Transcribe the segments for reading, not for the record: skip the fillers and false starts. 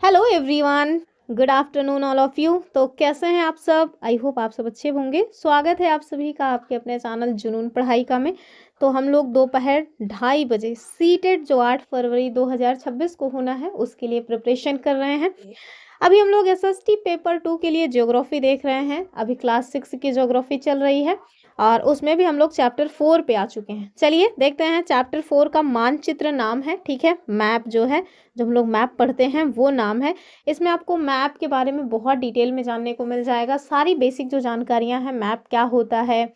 Hello everyone, good afternoon all of you. तो कैसे हैं आप सब? आई होप आप सब अच्छे होंगे। स्वागत है आप सभी का आपके अपने चैनल जुनून पढ़ाई का में। तो हम लोग दोपहर 2:30 बजे सीटेट जो 8 फरवरी 2026 को होना है उसके लिए प्रिपरेशन कर रहे हैं। अभी हम लोग एसएसटी पेपर 2 के लिए ज्योग्राफी देख रहे हैं। अभी क्लास 6 की ज्योग्राफी चल रही है और उसमें भी हम लोग चैप्टर 4 पे आ चुके हैं। चलिए देखते हैं। चैप्टर 4 का मानचित्र नाम है, ठीक है। मैप जो है, जब हम लोग मैप पढ़ते हैं वो नाम है। इसमें आपको मैप के बारे में बहुत डिटेल में जानने को मिल जाएगा। सारी बेसिक जो जानकारियां हैं, मैप क्या होता है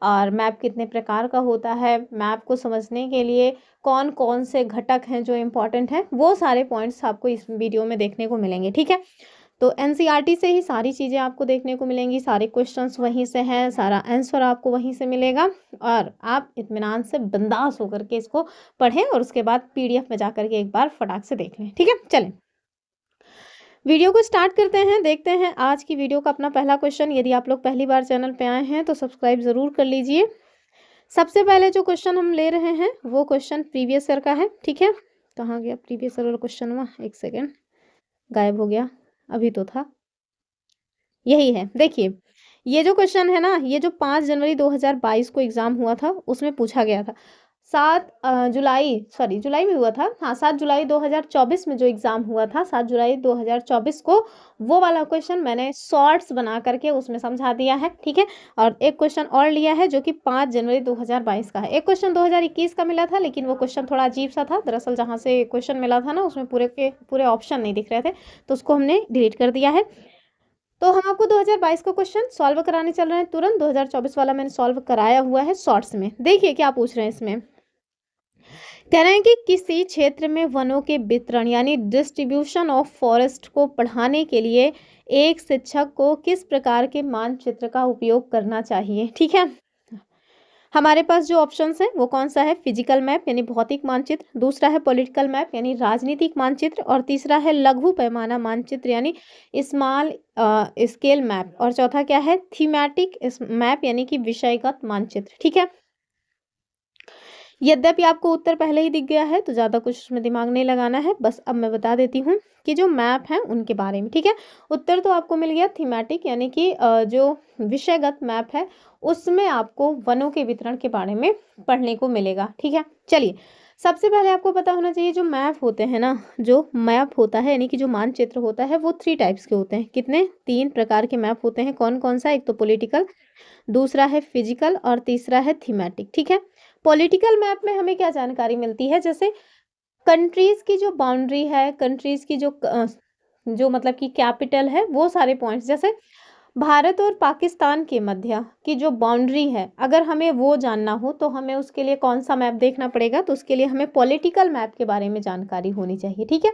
और मैप कितने प्रकार का होता है, मैप को समझने के लिए कौन कौन से घटक हैं जो इम्पोर्टेंट हैं, वो सारे पॉइंट्स आपको इस वीडियो में देखने को मिलेंगे, ठीक है। तो एनसीईआरटी से ही सारी चीज़ें आपको देखने को मिलेंगी, सारे क्वेश्चंस वहीं से हैं, सारा आंसर आपको वहीं से मिलेगा और आप इत्मीनान से बिंदास होकर के इसको पढ़ें और उसके बाद पीडीएफ में जा करके एक बार फटाक से देख लें, ठीक है। चलें, वीडियो को स्टार्ट करते हैं। देखते हैं आज की वीडियो का अपना पहला क्वेश्चन। यदि आप लोग पहली बार चैनल पे आए हैं तो सब्सक्राइब ज़रूर कर लीजिए। सबसे पहले जो क्वेश्चन हम ले रहे हैं वो क्वेश्चन प्रीवियस ईयर का है, ठीक है। कहाँ गया प्रीवियस ईयर वाला क्वेश्चन? हुआ एक सेकेंड, गायब हो गया। अभी तो था, यही है। देखिए, ये जो क्वेश्चन है ना, ये जो 5 जनवरी 2022 को एग्जाम हुआ था उसमें पूछा गया था। 7 जुलाई में हुआ था। हाँ, 7 जुलाई 2024 में जो एग्जाम हुआ था, 7 जुलाई 2024 को, वो वाला क्वेश्चन मैंने शॉर्ट्स बना करके उसमें समझा दिया है, ठीक है। और एक क्वेश्चन और लिया है जो कि 5 जनवरी 2022 का है। एक क्वेश्चन 2021 का मिला था, लेकिन वो क्वेश्चन थोड़ा अजीब सा था। दरअसल जहाँ से क्वेश्चन मिला था ना, उसमें पूरे के पूरे ऑप्शन नहीं दिख रहे थे, तो उसको हमने डिलीट कर दिया है। तो हम आपको 2022 का क्वेश्चन सॉल्व कराने चल रहे हैं तुरंत। 2024 वाला मैंने सॉल्व कराया हुआ है शॉर्ट्स में। देखिए क्या पूछ रहे हैं इसमें। कह रहे हैं कि किसी क्षेत्र में वनों के वितरण यानी डिस्ट्रीब्यूशन ऑफ फॉरेस्ट को पढ़ाने के लिए एक शिक्षक को किस प्रकार के मानचित्र का उपयोग करना चाहिए, ठीक है। हमारे पास जो ऑप्शंस हैं वो कौन सा है? फिजिकल मैप यानी भौतिक मानचित्र, दूसरा है पॉलिटिकल मैप यानी राजनीतिक मानचित्र, और तीसरा है लघु पैमाना मानचित्र यानी स्मॉल स्केल मैप, और चौथा क्या है? थीमेटिक मैप यानी कि विषयगत मानचित्र, ठीक है। यद्यपि आपको उत्तर पहले ही दिख गया है तो ज़्यादा कुछ उसमें दिमाग नहीं लगाना है। बस अब मैं बता देती हूँ कि जो मैप हैं उनके बारे में, ठीक है। उत्तर तो आपको मिल गया थीमेटिक यानी कि जो विषयगत मैप है उसमें आपको वनों के वितरण के बारे में पढ़ने को मिलेगा, ठीक है। चलिए, सबसे पहले आपको पता होना चाहिए जो मैप होते हैं ना, जो मैप होता है यानी कि जो मानचित्र होता है वो 3 टाइप्स के होते हैं। कितने? 3 प्रकार के मैप होते हैं। कौन कौन सा? एक तो पॉलिटिकल, दूसरा है फिजिकल और तीसरा है थीमेटिक, ठीक है। पॉलिटिकल मैप में हमें क्या जानकारी मिलती है? जैसे कंट्रीज की जो बाउंड्री है, कंट्रीज की जो मतलब कि कैपिटल है, वो सारे पॉइंट्स, जैसे भारत और पाकिस्तान के मध्य की जो बाउंड्री है, अगर हमें वो जानना हो तो हमें उसके लिए कौन सा मैप देखना पड़ेगा? तो उसके लिए हमें पॉलिटिकल मैप के बारे में जानकारी होनी चाहिए, ठीक है।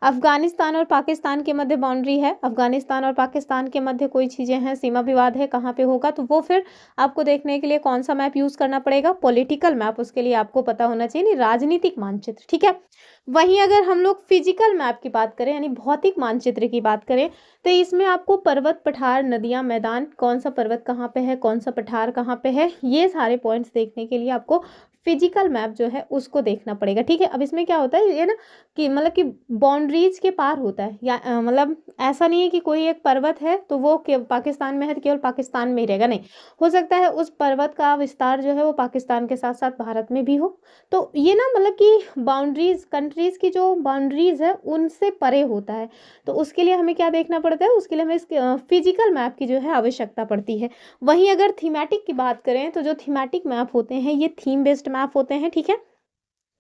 अफगानिस्तान और पाकिस्तान के मध्य बाउंड्री है, अफगानिस्तान और पाकिस्तान के मध्य कोई चीज़ें हैं, सीमा विवाद है, कहाँ पे होगा, तो वो फिर आपको देखने के लिए कौन सा मैप यूज़ करना पड़ेगा? Political map. उसके लिए आपको पता होना चाहिए नहीं, राजनीतिक मानचित्र, ठीक है। वहीं अगर हम लोग फिजिकल मैप की बात करें यानी भौतिक मानचित्र की बात करें, तो इसमें आपको पर्वत, पठार, नदियाँ, मैदान, कौन सा पर्वत कहाँ पे है, कौन सा पठार कहाँ पे है, ये सारे पॉइंट्स देखने के लिए आपको फिजिकल मैप जो है उसको देखना पड़ेगा, ठीक है। अब इसमें क्या होता है ये ना, कि मतलब कि बाउंड्रीज के पार होता है, या मतलब ऐसा नहीं है कि कोई एक पर्वत है तो वो पाकिस्तान में है तो केवल पाकिस्तान में ही रहेगा, नहीं। हो सकता है उस पर्वत का विस्तार जो है वो पाकिस्तान के साथ साथ भारत में भी हो। तो ये ना मतलब कि बाउंड्रीज, कंट्रीज की जो बाउंड्रीज है उनसे परे होता है। तो उसके लिए हमें क्या देखना पड़ता है? उसके लिए हमें इस फिजिकल मैप की जो है आवश्यकता पड़ती है। वहीं अगर थीमेटिक की बात करें तो जो थीमेटिक मैप होते हैं ये थीम बेस्ड मैप होते हैं, ठीक है।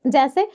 जैसे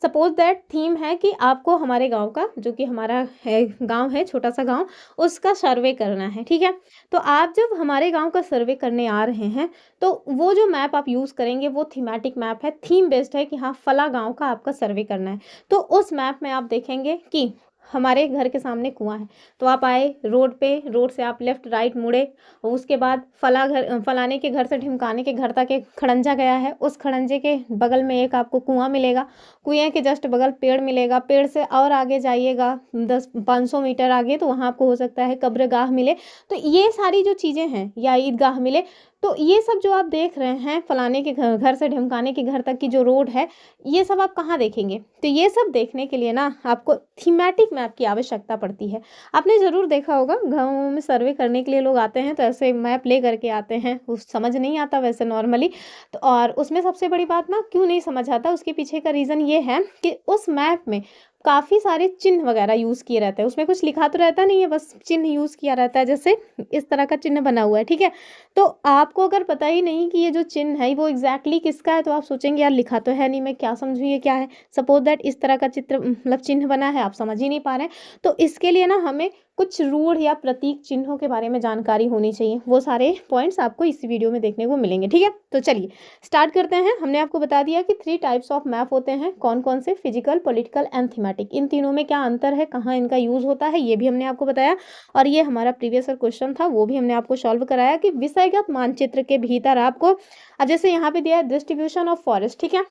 सपोज दैट थीम है कि आपको हमारे गांव का, जो कि हमारा है गांव है, छोटा सा गांव, उसका सर्वे करना है, ठीक है। तो आप जब हमारे गांव का सर्वे करने आ रहे हैं तो वो जो मैप आप यूज़ करेंगे वो थीमेटिक मैप है, थीम बेस्ड है कि हाँ फला गांव का आपका सर्वे करना है। तो उस मैप में आप देखेंगे कि हमारे घर के सामने कुआं है, तो आप आए रोड पे, रोड से आप लेफ्ट राइट मुड़े, और उसके बाद फलाने के घर से ढिमकाने के घर तक एक खड़ंजा गया है, उस खड़ंजे के बगल में एक आपको कुआं मिलेगा, कुएं के जस्ट बगल पेड़ मिलेगा, पेड़ से और आगे जाइएगा 10-500 मीटर आगे तो वहाँ आपको हो सकता है कब्रगाह मिले। तो ये सारी जो चीज़ें हैं, या ईदगाह मिले, तो ये सब जो आप देख रहे हैं, फलाने के घर से ढिमकाने के घर तक की जो रोड है, ये सब आप कहाँ देखेंगे? तो ये सब देखने के लिए ना आपको थीमेटिक मैप की आवश्यकता पड़ती है। आपने ज़रूर देखा होगा, गाँवों में सर्वे करने के लिए लोग आते हैं तो ऐसे मैप ले करके आते हैं, वो समझ नहीं आता वैसे नॉर्मली। तो और उसमें सबसे बड़ी बात ना क्यों नहीं समझ आता, उसके पीछे का रीज़न ये है कि उस मैप में काफ़ी सारे चिन्ह वगैरह यूज़ किए रहते हैं। उसमें कुछ लिखा तो रहता नहीं है, बस चिन्ह यूज़ किया रहता है, जैसे इस तरह का चिन्ह बना हुआ है, ठीक है? तो आपको अगर पता ही नहीं कि ये जो चिन्ह है वो एग्ज़ैक्टली किसका है, तो आप सोचेंगे यार लिखा तो है नहीं, मैं क्या समझूँ ये क्या है? सपोज़ दैट इस तरह का चित्र मतलब चिन्ह बना है, आप समझ ही नहीं पा रहे हैं। तो इसके लिए ना हमें कुछ रूढ़ या प्रतीक चिन्हों के बारे में जानकारी होनी चाहिए। वो सारे पॉइंट्स आपको इस वीडियो में देखने को मिलेंगे, ठीक है? तो चलिए स्टार्ट करते हैं। हमने आपको बता दिया कि 3 टाइप्स ऑफ मैप होते हैं, कौन-कौन से? Physical, political and thematic. इन तीनों में क्या अंतर है, कहाँ इनका यूज़ होता है, ये भी हमने आपको बताया। और ये हमारा प्रीवियस ईयर क्वेश्चन था, वो भी हमने आपको सॉल्व कराया कि विषयगत मानचित्र के भीतर आपको अब जैसे यहाँ पे दिया है डिस्ट्रीब्यूशन ऑफ फॉरेस्ट, ठीक है?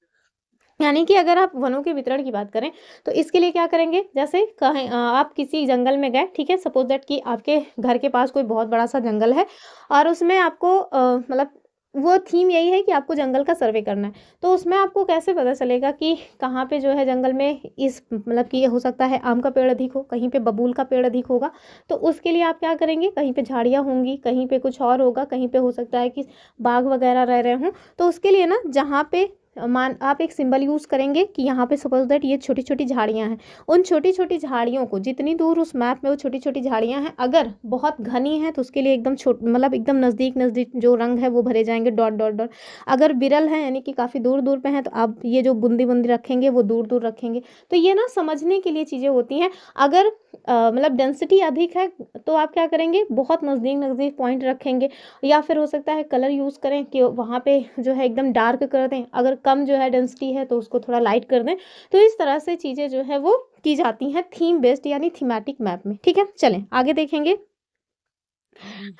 यानी कि अगर आप वनों के वितरण की बात करें, तो इसके लिए क्या करेंगे, जैसे कहें आप किसी जंगल में गए, ठीक है? सपोज़ दैट कि आपके घर के पास कोई बहुत बड़ा-सा जंगल है और उसमें आपको मतलब वो थीम यही है कि आपको जंगल का सर्वे करना है। तो उसमें आपको कैसे पता चलेगा कि कहाँ पे जो है जंगल में इस मतलब कि हो सकता है आम का पेड़ अधिक हो, कहीं पे बबूल का पेड़ अधिक होगा। तो उसके लिए आप क्या करेंगे, कहीं पे झाड़ियाँ होंगी, कहीं पे कुछ और होगा, कहीं पे हो सकता है कि बाघ वगैरह रह रहे हों। तो उसके लिए ना जहाँ पे आप एक सिंबल यूज़ करेंगे कि यहाँ पे सपोज़ दैट ये छोटी-छोटी झाड़ियाँ हैं। उन छोटी-छोटी झाड़ियों को जितनी दूर उस मैप में वो छोटी-छोटी झाड़ियाँ हैं, अगर बहुत घनी है तो उसके लिए एकदम मतलब एकदम नज़दीक-नज़दीक जो रंग है वो भरे जाएँगे डॉट, डॉट, डॉट। अगर विरल है यानी कि काफ़ी दूर-दूर पे हैं तो आप ये जो बूंदी-बूंदी रखेंगे वो दूर-दूर रखेंगे। तो ये ना समझने के लिए चीज़ें होती हैं। अगर मतलब डेंसिटी अधिक है तो आप क्या करेंगे, बहुत नज़दीक-नज़दीक पॉइंट रखेंगे या फिर हो सकता है कलर यूज़ करें कि वहाँ पे जो है एकदम डार्क कर दें। अगर कम जो है डेंसिटी है तो उसको थोड़ा लाइट कर दें। तो इस तरह से चीज़ें जो है वो की जाती हैं थीम बेस्ड यानी थीमेटिक मैप में, ठीक है? चलें आगे देखेंगे।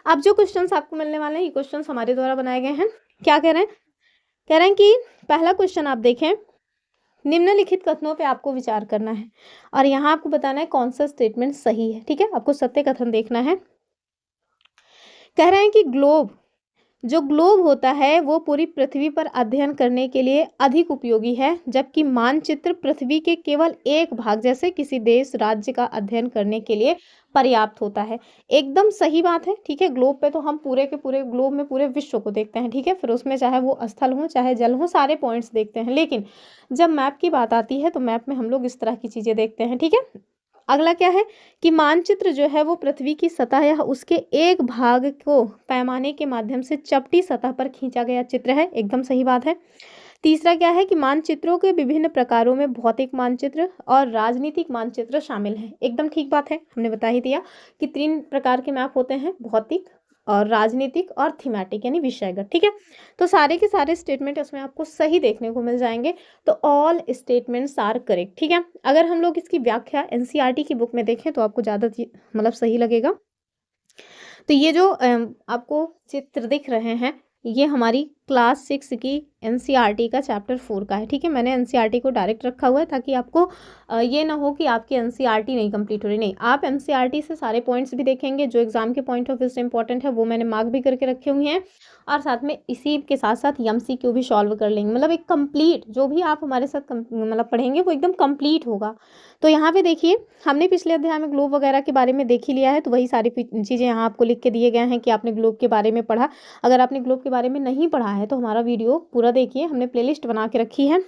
अब जो क्वेश्चंस आपको मिलने वाले हैं, ये क्वेश्चंस हमारे द्वारा बनाए गए हैं। क्या कह रहे हैं? कह रहे हैं कि पहला क्वेश्चन आप देखें, निम्नलिखित कथनों पे आपको विचार करना है और यहाँ आपको बताना है कौन सा स्टेटमेंट सही है, ठीक है? आपको सत्य कथन देखना है। कह रहे हैं कि जो ग्लोब होता है वो पूरी पृथ्वी पर अध्ययन करने के लिए अधिक उपयोगी है, जबकि मानचित्र पृथ्वी के केवल एक भाग जैसे किसी देश राज्य का अध्ययन करने के लिए पर्याप्त होता है। एकदम सही बात है, ठीक है? ग्लोब पे तो हम पूरे के पूरे ग्लोब में पूरे विश्व को देखते हैं, ठीक है? फिर उसमें चाहे वो स्थल हो चाहे जल हो, सारे पॉइंट्स देखते हैं। लेकिन जब मैप की बात आती है तो मैप में हम लोग इस तरह की चीज़ें देखते हैं, ठीक है? अगला क्या है कि मानचित्र जो है वो पृथ्वी की सतह या उसके एक भाग को पैमाने के माध्यम से चपटी सतह पर खींचा गया चित्र है। एकदम सही बात है। तीसरा क्या है कि मानचित्रों के विभिन्न प्रकारों में भौतिक मानचित्र और राजनीतिक मानचित्र शामिल हैं। एकदम ठीक बात है, हमने बता ही दिया कि 3 प्रकार के मैप होते हैं, भौतिक और राजनीतिक और थीमेटिक यानी विषयगत, ठीक है? तो सारे के सारे स्टेटमेंट इसमें आपको सही देखने को मिल जाएंगे। तो ऑल स्टेटमेंट्स आर करेक्ट, ठीक है? अगर हम लोग इसकी व्याख्या एनसीईआरटी की बुक में देखें तो आपको ज़्यादा मतलब सही लगेगा। तो ये जो आपको चित्र दिख रहे हैं, ये हमारी क्लास 6 की एनसीईआरटी का चैप्टर 4 का है, ठीक है? मैंने एनसीईआरटी को डायरेक्ट रखा हुआ है ताकि आपको ये ना हो कि आपकी एनसीईआरटी नहीं कंप्लीट हो रही। नहीं, आप एनसीईआरटी से सारे पॉइंट्स भी देखेंगे, जो एग्जाम के पॉइंट ऑफ व्यू से इंपॉर्टेंट है वो मैंने मार्क भी करके रखे हुए हैं और साथ में इसी के साथ साथ एमसीक्यू भी सॉल्व कर लेंगे। मतलब एक कंप्लीट जो भी आप हमारे साथ मतलब पढ़ेंगे वो एकदम कंप्लीट होगा। तो यहाँ पे देखिए, हमने पिछले अध्याय में ग्लोब वगैरह के बारे में देख ही लिया है, तो वही सारी चीज़ें यहाँ आपको लिख के दिए गए हैं कि आपने ग्लोब के बारे में पढ़ा। अगर आपने ग्लोब के बारे में नहीं पढ़ा है तो हमारा वीडियो पूरा देखिए, हमने प्लेलिस्ट बना के रखी है।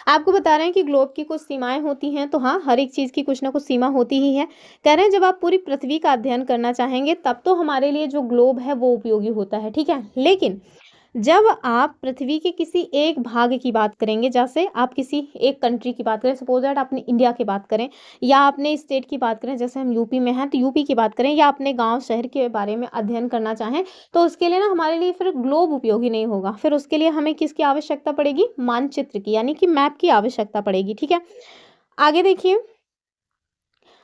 आपको बता रहे हैं कि ग्लोब की कुछ सीमाएं होती हैं, तो हाँ, हर एक चीज़ की कुछ ना कुछ सीमा होती ही है। कह रहे हैं जब आप पूरी पृथ्वी का अध्ययन करना चाहेंगे तब तो हमारे लिए जो ग्लोब है वो उपयोगी होता है, ठीक है? लेकिन जब आप पृथ्वी के किसी एक भाग की बात करेंगे, जैसे आप किसी एक कंट्री की बात करें, सपोज दैट अपने इंडिया की बात करें या अपने स्टेट की बात करें, जैसे हम यूपी में हैं तो यूपी की बात करें या अपने गांव शहर के बारे में अध्ययन करना चाहें, तो उसके लिए ना हमारे लिए फिर ग्लोब उपयोगी नहीं होगा। फिर उसके लिए हमें किसकी आवश्यकता पड़ेगी? मानचित्र की, यानी कि मैप की आवश्यकता पड़ेगी, ठीक है? आगे देखिए,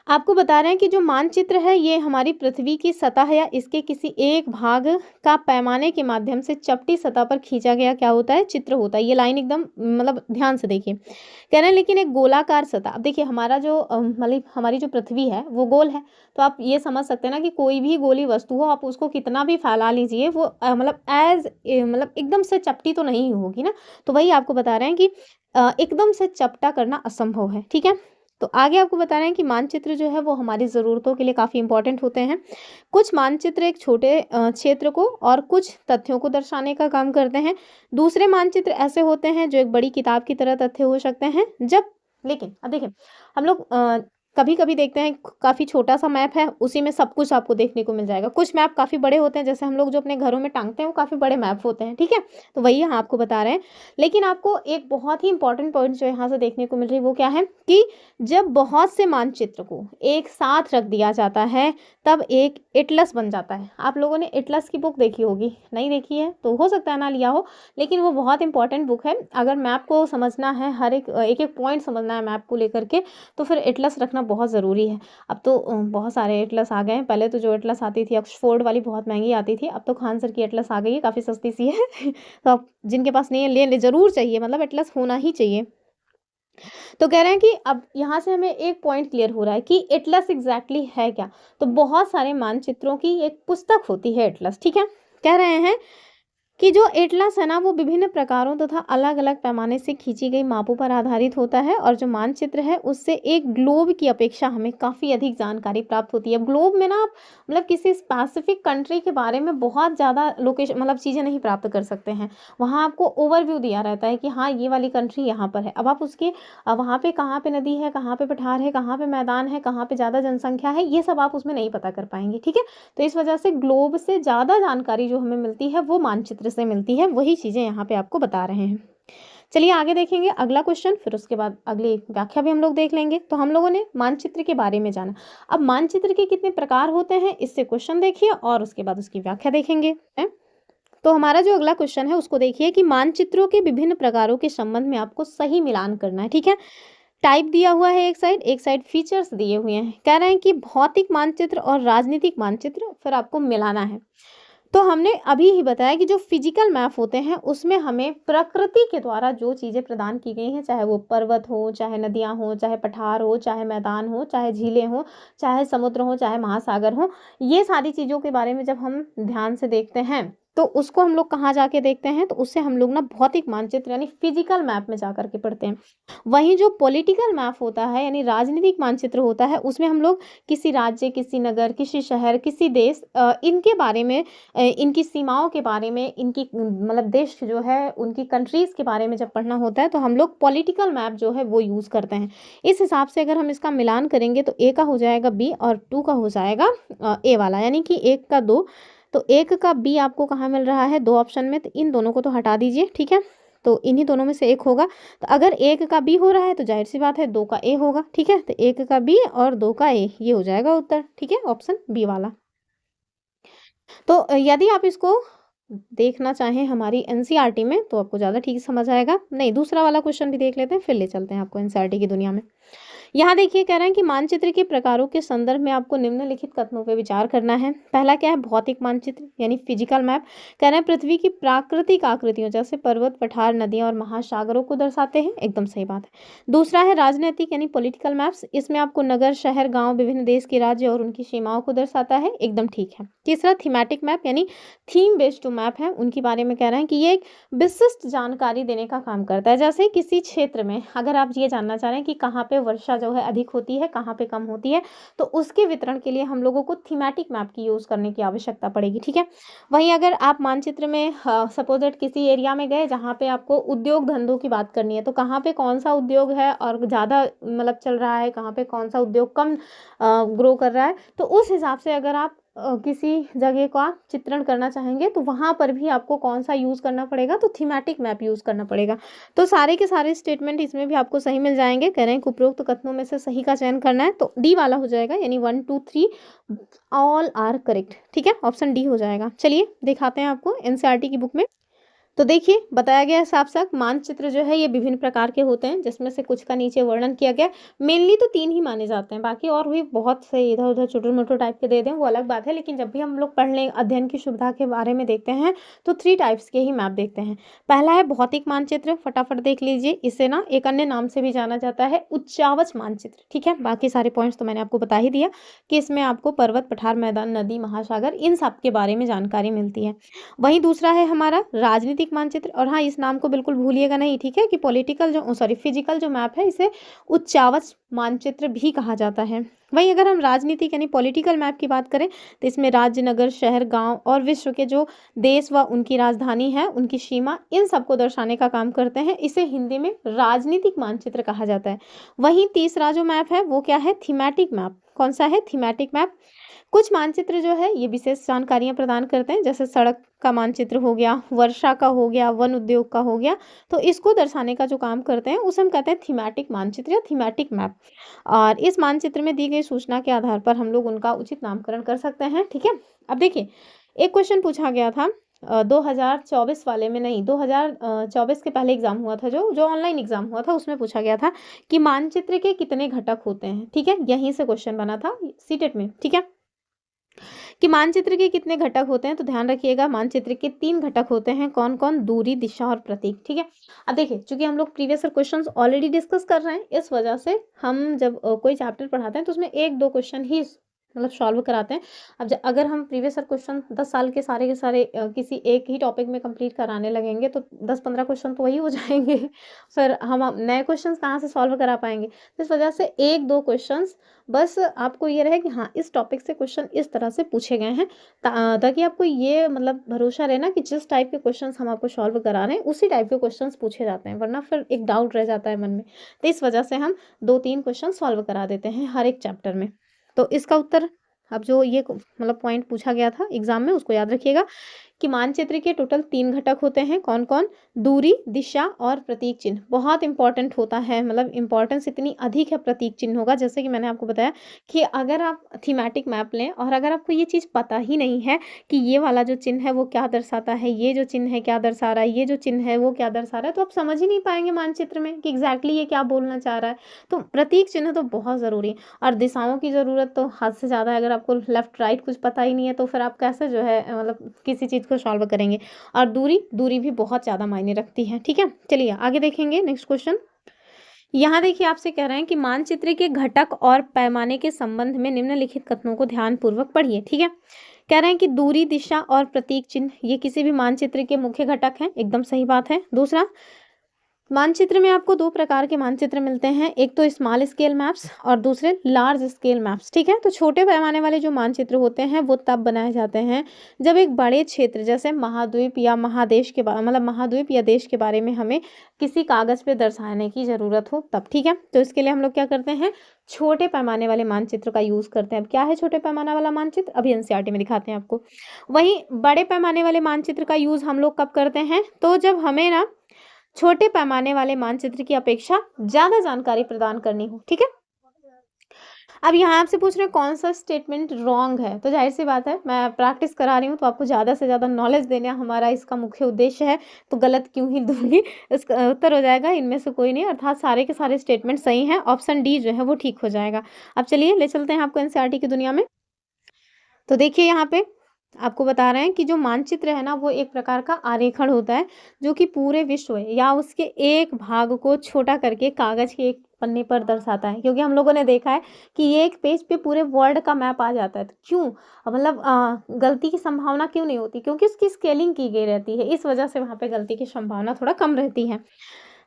आपको बता रहे हैं कि जो मानचित्र है ये हमारी पृथ्वी की सतह या इसके किसी एक भाग का पैमाने के माध्यम से चपटी सतह पर खींचा गया क्या होता है, चित्र होता है। ये लाइन एकदम मतलब ध्यान से देखिए। कह रहे हैं लेकिन एक गोलाकार सतह, अब देखिए हमारा जो मतलब हमारी जो पृथ्वी है वो गोल है, तो आप ये समझ सकते हैं ना कि कोई भी गोली वस्तु हो आप उसको कितना भी फैला लीजिए वो मतलब मतलब एकदम से चपटी तो नहीं होगी ना। तो वही आपको बता रहे हैं कि एकदम से चपटा करना असंभव है, ठीक है। तो आगे आपको बता रहे हैं कि मानचित्र जो है वो हमारी ज़रूरतों के लिए काफ़ी इंपॉर्टेंट होते हैं। कुछ मानचित्र एक छोटे क्षेत्र को और कुछ तथ्यों को दर्शाने का काम करते हैं। दूसरे मानचित्र ऐसे होते हैं जो एक बड़ी किताब की तरह तथ्य हो सकते हैं। जब लेकिन अब देखिए हम लोग कभी-कभी देखते हैं काफ़ी छोटा-सा मैप है, उसी में सब कुछ आपको देखने को मिल जाएगा। कुछ मैप काफ़ी बड़े होते हैं, जैसे हम लोग जो अपने घरों में टाँगते हैं वो काफ़ी बड़े मैप होते हैं, ठीक है? तो वही यहाँ आपको बता रहे हैं। लेकिन आपको एक बहुत ही इंपॉर्टेंट पॉइंट जो यहाँ से देखने को मिल रही है वो क्या है कि जब बहुत से मानचित्र को एक साथ रख दिया जाता है तब एक एटलस बन जाता है। आप लोगों ने एटलस की बुक देखी होगी, नहीं देखी है तो हो सकता है ना लिया हो, लेकिन वो बहुत इंपॉर्टेंट बुक है। अगर मैप को समझना है, हर एक एक पॉइंट समझना है मैप को लेकर के, तो फिर एटलस रखना बहुत ज़रूरी है। अब तो बहुत सारे एटलस आ गए हैं। पहले तो जो एटलस आती थी ऑक्सफोर्ड वाली बहुत महंगी आती थी, अब तो खान सर की एटलस आ गई है, काफ़ी सस्ती सी है। तो आप जिनके पास नहीं है ले ज़रूर चाहिए, मतलब एटलस होना ही चाहिए। तो कह रहे हैं कि अब यहाँ से हमें एक पॉइंट क्लियर हो रहा है कि एटलस एग्जैक्टली है क्या। तो बहुत सारे मानचित्रों की एक पुस्तक होती है एटलस, ठीक है। कह रहे हैं कि जो एटलस है ना वो विभिन्न प्रकारों तथा अलग-अलग पैमाने से खींची गई मापों पर आधारित होता है और जो मानचित्र है उससे एक ग्लोब की अपेक्षा हमें काफ़ी अधिक जानकारी प्राप्त होती है। ग्लोब में ना आप मतलब किसी स्पेसिफिक कंट्री के बारे में बहुत ज़्यादा लोकेशन मतलब चीज़ें नहीं प्राप्त कर सकते हैं। वहाँ आपको ओवरव्यू दिया रहता है कि हाँ, ये वाली कंट्री यहाँ पर है। अब आप उसके वहाँ पे कहाँ पे नदी है, कहाँ पे पठार है, कहाँ पे मैदान है, कहाँ पे ज़्यादा जनसंख्या है, ये सब आप उसमें नहीं पता कर पाएँगे, ठीक है? तो इस वजह से ग्लोब से ज़्यादा जानकारी जो हमें मिलती है वो मानचित्र से मिलती है, वही चीज़ें यहाँ पे आपको बता रहे हैं। चलिए आगे देखेंगे अगला क्वेश्चन, फिर उसके बाद अगली व्याख्या भी हम लोग देख लेंगे। तो हम लोगों ने मानचित्र के बारे में जाना। अब मानचित्र के कितने प्रकार होते हैं इससे क्वेश्चन देखिए और उसके बाद उसकी व्याख्या देखेंगे। तो हमारा जो अगला क्वेश्चन है उसको देखिए कि मानचित्रों के विभिन्न प्रकारों के संबंध में आपको सही मिलान करना है, ठीक है। टाइप दिया हुआ है एक साइड फीचर्स दिए हुए हैं। कह रहे हैं कि भौतिक मानचित्र और राजनीतिक मानचित्र फिर आपको मिलाना है। तो हमने अभी ही बताया कि जो फिजिकल मैप होते हैं उसमें हमें प्रकृति के द्वारा जो चीज़ें प्रदान की गई हैं, चाहे वो पर्वत हो, चाहे नदियाँ हो, चाहे पठार हो, चाहे मैदान हो, चाहे झीलें हो, चाहे समुद्र हो, चाहे महासागर हो, ये सारी चीज़ों के बारे में जब हम ध्यान से देखते हैं तो उसको हम लोग कहाँ जाके देखते हैं, तो उससे हम लोग ना भौतिक मानचित्र यानी फिजिकल मैप में जा करके पढ़ते हैं। वहीं जो पॉलिटिकल मैप होता है यानी राजनीतिक मानचित्र होता है उसमें हम लोग किसी राज्य, किसी नगर, किसी शहर, किसी देश इनके बारे में इनकी सीमाओं के बारे में, इनकी मतलब देश जो है उनकी कंट्रीज़ के बारे में जब पढ़ना होता है तो हम लोग पॉलिटिकल मैप जो है वो यूज़ करते हैं। इस हिसाब से अगर हम इसका मिलान करेंगे तो ए का हो जाएगा बी और 2 का हो जाएगा ए वाला, यानी कि 1 का 2। तो 1 का बी आपको कहाँ मिल रहा है, 2 ऑप्शन में, तो इन दोनों को तो हटा दीजिए, ठीक है। तो इन्हीं दोनों में से एक होगा। तो अगर 1 का बी हो रहा है तो ज़ाहिर-सी बात है 2 का ए होगा, ठीक है। तो 1 का बी और 2 का ए, ये हो जाएगा उत्तर, ठीक है, ऑप्शन बी वाला। तो यदि आप इसको देखना चाहें हमारी एनसीईआरटी में तो आपको ज़्यादा ठीक समझ आएगा। नहीं, दूसरा वाला क्वेश्चन भी देख लेते हैं, फिर ले चलते हैं आपको एनसीईआरटी की दुनिया में। यहाँ देखिए कह रहे हैं कि मानचित्र के प्रकारों के संदर्भ में आपको निम्नलिखित कथनों पे विचार करना है। पहला क्या है, भौतिक मानचित्र यानी फिजिकल मैप। कह रहे हैं पृथ्वी की प्राकृतिक आकृतियों जैसे पर्वत, पठार, नदियां और महासागरों को दर्शाते हैं, एकदम सही बात है। दूसरा है राजनीतिक यानी पॉलिटिकल मैप्स, इसमें आपको नगर, शहर, गाँव, विभिन्न देश के राज्य और उनकी सीमाओं को दर्शाता है, एकदम ठीक है। तीसरा थीमेटिक मैप यानी थीम बेस्ड जो मैप है उनके बारे में कह रहे हैं कि ये एक विशिष्ट जानकारी देने का काम करता है। जैसे किसी क्षेत्र में अगर आप ये जानना चाह रहे हैं कि कहाँ पे वर्षा जो है अधिक होती है, कहाँ पे कम होती है, तो उसके वितरण के लिए हम लोगों को थीमेटिक मैप की यूज़ करने की आवश्यकता पड़ेगी, ठीक है। वहीं अगर आप मानचित्र में सपोज दैट किसी एरिया में गए जहाँ पे आपको उद्योग धंधों की बात करनी है, तो कहाँ पे कौन सा उद्योग है और ज़्यादा मतलब चल रहा है, कहाँ पे कौन सा उद्योग कम ग्रो कर रहा है, तो उस हिसाब से अगर आप किसी जगह का चित्रण करना चाहेंगे तो वहाँ पर भी आपको कौन सा यूज़ करना पड़ेगा, तो थीमेटिक मैप यूज़ करना पड़ेगा। तो सारे के सारे स्टेटमेंट इसमें भी आपको सही मिल जाएंगे। कह रहे हैं कि उपरोक्त कथनों में से सही का चयन करना है, तो डी वाला हो जाएगा, यानी 1 2 3 ऑल आर करेक्ट, ठीक है, ऑप्शन डी हो जाएगा। चलिए दिखाते हैं आपको एनसीईआरटी की बुक में। तो देखिए बताया गया है साफ-साफ मानचित्र जो है ये विभिन्न प्रकार के होते हैं, जिसमें से कुछ का नीचे वर्णन किया गया है। मेनली तो 3 ही माने जाते हैं, बाकी और भी बहुत से इधर-उधर छोटे-मोटे टाइप के दे दें वो अलग बात है, लेकिन जब भी हम लोग पढ़ लें अध्ययन की सुविधा के बारे में देखते हैं, तो 3 टाइप्स के ही मैप देखते हैं। पहला है भौतिक मानचित्र, फटाफट देख लीजिए, इसे ना एक अन्य नाम से भी जाना जाता है उच्चावच मानचित्र, ठीक है? बाकी सारे पॉइंट्स तो मैंने आपको बता ही दिया कि इसमें आपको पर्वत, पठार, मैदान, नदी, महासागर इन सब के बारे में जानकारी मिलती है। वहीं दूसरा है हमारा राजनीतिक मानचित्र और हाँ, इस नाम को बिल्कुल भूलिएगा नहीं, ठीक है? कि पॉलिटिकल जो सॉरी फिजिकल जो मैप है इसे उच्चावच मानचित्र भी कहा जाता है। वहीं अगर हम राजनीतिक यानी पॉलिटिकल मैप की बात करें तो इसमें राज्य, नगर, शहर, गांव और विश्व के जो देश व उनकी राजधानी है, उनकी सीमा, इन सबको दर्शाने का काम करते हैं। इसे हिंदी में राजनीतिक मानचित्र कहा जाता है। वहीं तीसरा जो मैप है वो क्या है? Thematic map. कौन सा है? Thematic map. कुछ मानचित्र जो है ये विशेष जानकारियां प्रदान करते हैं, जैसे सड़क का मानचित्र हो गया, वर्षा का हो गया, वन उद्योग का हो गया, तो इसको दर्शाने का जो काम करते हैं उसे हम कहते हैं थीमेटिक मानचित्र या थीमेटिक मैप। और इस मानचित्र में दी गई सूचना के आधार पर हम लोग उनका उचित नामकरण कर सकते हैं, ठीक है? अब देखिए एक क्वेश्चन पूछा गया था 2024 वाले में, नहीं 2024 के पहले एग्जाम हुआ था, जो ऑनलाइन एग्जाम हुआ था उसमें पूछा गया था कि मानचित्र के कितने घटक होते हैं, ठीक है? यहीं से क्वेश्चन बना था सीटेट में, ठीक है? कि मानचित्र के कितने घटक होते हैं, तो ध्यान रखिएगा मानचित्र के 3 घटक होते हैं। कौन-कौन? दूरी, दिशा और प्रतीक, ठीक है? अब देखिए चूंकि हम लोग previous year questions already discuss कर रहे हैं, इस वजह से हम जब कोई चैप्टर पढ़ाते हैं तो उसमें 1-2 क्वेश्चन ही मतलब सॉल्व कराते हैं। अब अगर हम प्रीवियस ईयर क्वेश्चन 10 साल के सारे किसी एक ही टॉपिक में कंप्लीट कराने लगेंगे तो 10-15 क्वेश्चन तो वही हो जाएंगे फिर हम नए क्वेश्चन कहाँ से सॉल्व करा पाएंगे? तो इस वजह से 1-2 क्वेश्चंस बस आपको ये रहे कि हाँ इस टॉपिक से क्वेश्चन इस तरह से पूछे गए हैं, ताकि आपको ये मतलब भरोसा रहे ना कि जिस टाइप के क्वेश्चंस हम आपको सॉल्व करा रहे हैं उसी टाइप के क्वेश्चंस पूछे जाते हैं, वरना फिर एक डाउट रह जाता है मन में। तो इस वजह से हम 2-3 क्वेश्चन सॉल्व करा देते हैं हर एक चैप्टर में। तो इसका उत्तर अब जो ये मतलब पॉइंट पूछा गया था एग्जाम में उसको याद रखिएगा कि मानचित्र के टोटल 3 घटक होते हैं। कौन-कौन? दूरी, दिशा और प्रतीक चिन्ह। बहुत इंपॉर्टेंट होता है, मतलब इंपॉर्टेंस इतनी अधिक है प्रतीक चिन्हों का, जैसे कि मैंने आपको बताया कि अगर आप थीमेटिक मैप लें और अगर आपको ये चीज़ पता ही नहीं है कि ये वाला जो चिन्ह है वो क्या दर्शाता है, ये जो चिन्ह है क्या दर्शा रहा है, ये जो चिन्ह है वो क्या दर्शा रहा है, तो आप समझ ही नहीं पाएंगे मानचित्र में कि एग्जैक्टली ये क्या बोलना चाह रहा है। तो प्रतीक चिन्ह तो बहुत ज़रूरी है। और दिशाओं की ज़रूरत तो हद से ज़्यादा है। अगर आपको लेफ्ट राइट कुछ पता ही नहीं है तो फिर आप कैसे जो है मतलब किसी चीज़ को सॉल्व करेंगे। और दूरी भी बहुत ज़्यादा मायने रखती है, ठीक है? चलिए आगे देखेंगे नेक्स्ट क्वेश्चन। यहाँ देखिए आपसे कह रहे हैं कि मानचित्र के घटक और पैमाने के संबंध में निम्नलिखित कथनों को ध्यानपूर्वक पढ़िए, ठीक है? कह रहे हैं कि दूरी, दिशा और प्रतीक चिन्ह ये किसी भी मानचित्र के मुख्य घटक हैं, एकदम सही बात है। दूसरा, मानचित्र में आपको 2 प्रकार के मानचित्र मिलते हैं, एक तो स्मॉल स्केल मैप्स और दूसरे लार्ज स्केल मैप्स, ठीक है? तो छोटे पैमाने वाले जो मानचित्र होते हैं वो तब बनाए जाते हैं जब एक बड़े क्षेत्र जैसे महाद्वीप या महादेश के मतलब महाद्वीप या देश के बारे में हमें किसी कागज पे दर्शाने की जरूरत हो तब, ठीक है? तो इसके लिए हम लोग क्या करते हैं? छोटे पैमाने वाले मानचित्र का यूज करते हैं। अब क्या है छोटे पैमाने वाला मानचित्र? अभी एनसीईआरटी में दिखाते हैं आपको। वहीं बड़े पैमाने वाले मानचित्र का यूज हम लोग कब करते हैं? तो जब हमें ना छोटे पैमाने वाले मानचित्र की अपेक्षा ज्यादा जानकारी प्रदान करनी हो, ठीक है? अब यहाँ आपसे पूछ रहे हैं कौन सा स्टेटमेंट रॉन्ग है, तो जाहिर सी बात है मैं प्रैक्टिस करा रही हूँ तो आपको ज़्यादा से ज़्यादा नॉलेज देना हमारा इसका मुख्य उद्देश्य है, तो गलत क्यों ही दूंगी। इसका उत्तर हो जाएगा इनमें से कोई नहीं, अर्थात सारे के सारे स्टेटमेंट सही हैं, ऑप्शन डी जो है वो ठीक हो जाएगा। अब चलिए ले चलते हैं आपको एनसीईआरटी की दुनिया में। तो देखिए यहाँ पे आपको बता रहे हैं कि जो मानचित्र है ना वो एक प्रकार का आरेखण होता है जो कि पूरे विश्व या उसके एक भाग को छोटा करके कागज के एक पन्ने पर दर्शाता है। क्योंकि हम लोगों ने देखा है कि ये एक पेज पे पूरे वर्ल्ड का मैप आ जाता है, तो क्यों मतलब गलती की संभावना क्यों नहीं होती? क्योंकि उसकी स्केलिंग की गई रहती है, इस वजह से वहाँ पे गलती की संभावना थोड़ा कम रहती है।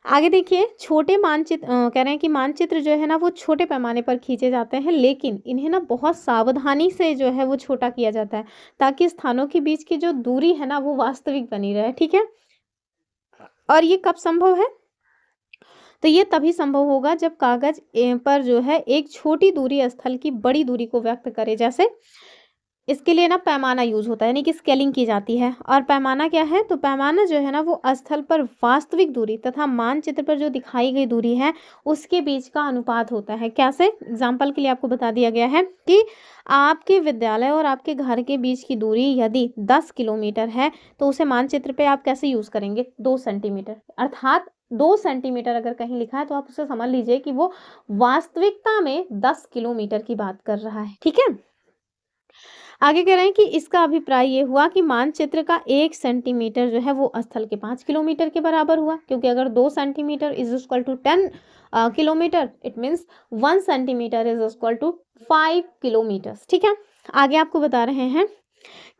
आगे देखिए छोटे मानचित्र कह रहे हैं कि मानचित्र जो है ना वो छोटे पैमाने पर खींचे जाते हैं, लेकिन इन्हें ना बहुत सावधानी से जो है वो छोटा किया जाता है ताकि स्थानों के बीच की जो दूरी है ना वो वास्तविक बनी रहे, ठीक है? और ये कब संभव है? तो ये तभी संभव होगा जब कागज पर जो है एक छोटी दूरी स्थल की बड़ी दूरी को व्यक्त करे। जैसे इसके लिए ना पैमाना यूज़ होता है, यानी कि स्केलिंग की जाती है। और पैमाना क्या है? तो पैमाना जो है ना वो स्थल पर वास्तविक दूरी तथा मानचित्र पर जो दिखाई गई दूरी है उसके बीच का अनुपात होता है। कैसे? एग्जाम्पल के लिए आपको बता दिया गया है कि आपके विद्यालय और आपके घर के बीच की दूरी यदि 10 किलोमीटर है तो उसे मानचित्र पे आप कैसे यूज़ करेंगे? 2 सेंटीमीटर। अर्थात 2 सेंटीमीटर अगर कहीं लिखा है तो आप उसे समझ लीजिए कि वो वास्तविकता में 10 किलोमीटर की बात कर रहा है। ठीक है? आगे कह रहे हैं कि इसका अभिप्राय ये हुआ कि मानचित्र का 1 सेंटीमीटर जो है वो स्थल के 5 किलोमीटर के बराबर हुआ, क्योंकि अगर 2 centimetre is equal to 10 kilometre, it means 1 centimetre is equal to 5 kilometres. ठीक है, आगे आपको बता रहे हैं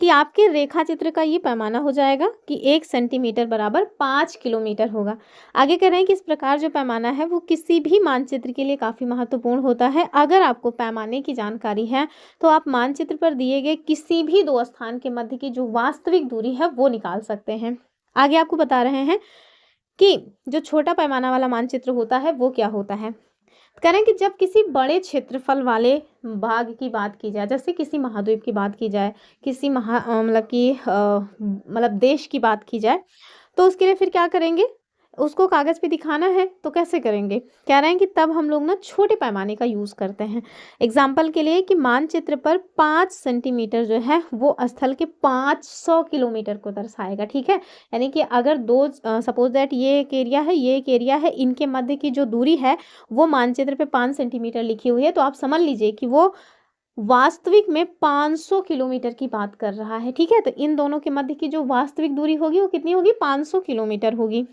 कि आपके रेखा चित्र का ये पैमाना हो जाएगा कि 1 सेंटीमीटर बराबर 5 किलोमीटर होगा। आगे कह रहे हैं कि इस प्रकार जो पैमाना है वो किसी भी मानचित्र के लिए काफ़ी महत्वपूर्ण होता है। अगर आपको पैमाने की जानकारी है तो आप मानचित्र पर दिए गए किसी भी दो स्थान के मध्य की जो वास्तविक दूरी है वो निकाल सकते हैं। आगे आपको बता रहे हैं कि जो छोटा पैमाना वाला मानचित्र होता है वो क्या होता है। कह रहे हैं कि जब किसी बड़े क्षेत्रफल वाले भाग की बात की जाए, जैसे किसी महाद्वीप की बात की जाए, किसी मतलब कि मतलब देश की बात की जाए, तो उसके लिए फिर क्या करेंगे? उसको कागज़ पे दिखाना है तो कैसे करेंगे? कह रहे हैं कि तब हम लोग ना छोटे पैमाने का यूज़ करते हैं। एग्जाम्पल के लिए कि मानचित्र पर 5 सेंटीमीटर जो है वो स्थल के 500 किलोमीटर को दर्शाएगा। ठीक है, यानी कि अगर दो सपोज दैट ये एक एरिया है, ये एक एरिया है, इनके मध्य की जो दूरी है वो मानचित्र पे 5 सेंटीमीटर लिखी हुई है, तो आप समझ लीजिए कि वो वास्तविक में 500 किलोमीटर की बात कर रहा है। ठीक है, तो इन दोनों के मध्य की जो वास्तविक दूरी होगी वो कितनी होगी? 500 किलोमीटर होगी।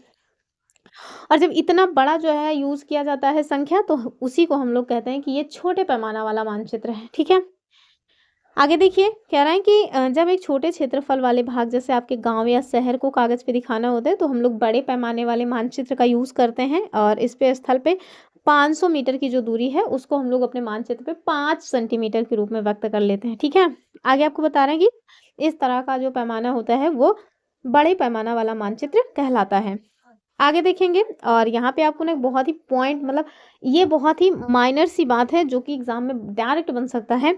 और जब इतना बड़ा जो है यूज़ किया जाता है संख्या, तो उसी को हम लोग कहते हैं कि ये छोटे पैमाना वाला मानचित्र है। ठीक है, आगे देखिए, कह रहा है कि जब एक छोटे क्षेत्रफल वाले भाग जैसे आपके गांव या शहर को कागज़ पे दिखाना होता है तो हम लोग बड़े पैमाने वाले मानचित्र का यूज़ करते हैं, और इस पे स्थल पे 500 मीटर की जो दूरी है उसको हम लोग अपने मानचित्र पे 5 सेंटीमीटर के रूप में व्यक्त कर लेते हैं। ठीक है, आगे आपको बता रहे हैं कि इस तरह का जो पैमाना होता है वो बड़े पैमाना वाला मानचित्र कहलाता है। आगे देखेंगे, और यहाँ पे आपको ना एक बहुत ही पॉइंट, मतलब ये बहुत ही माइनर सी बात है जो कि एग्जाम में डायरेक्ट बन सकता है,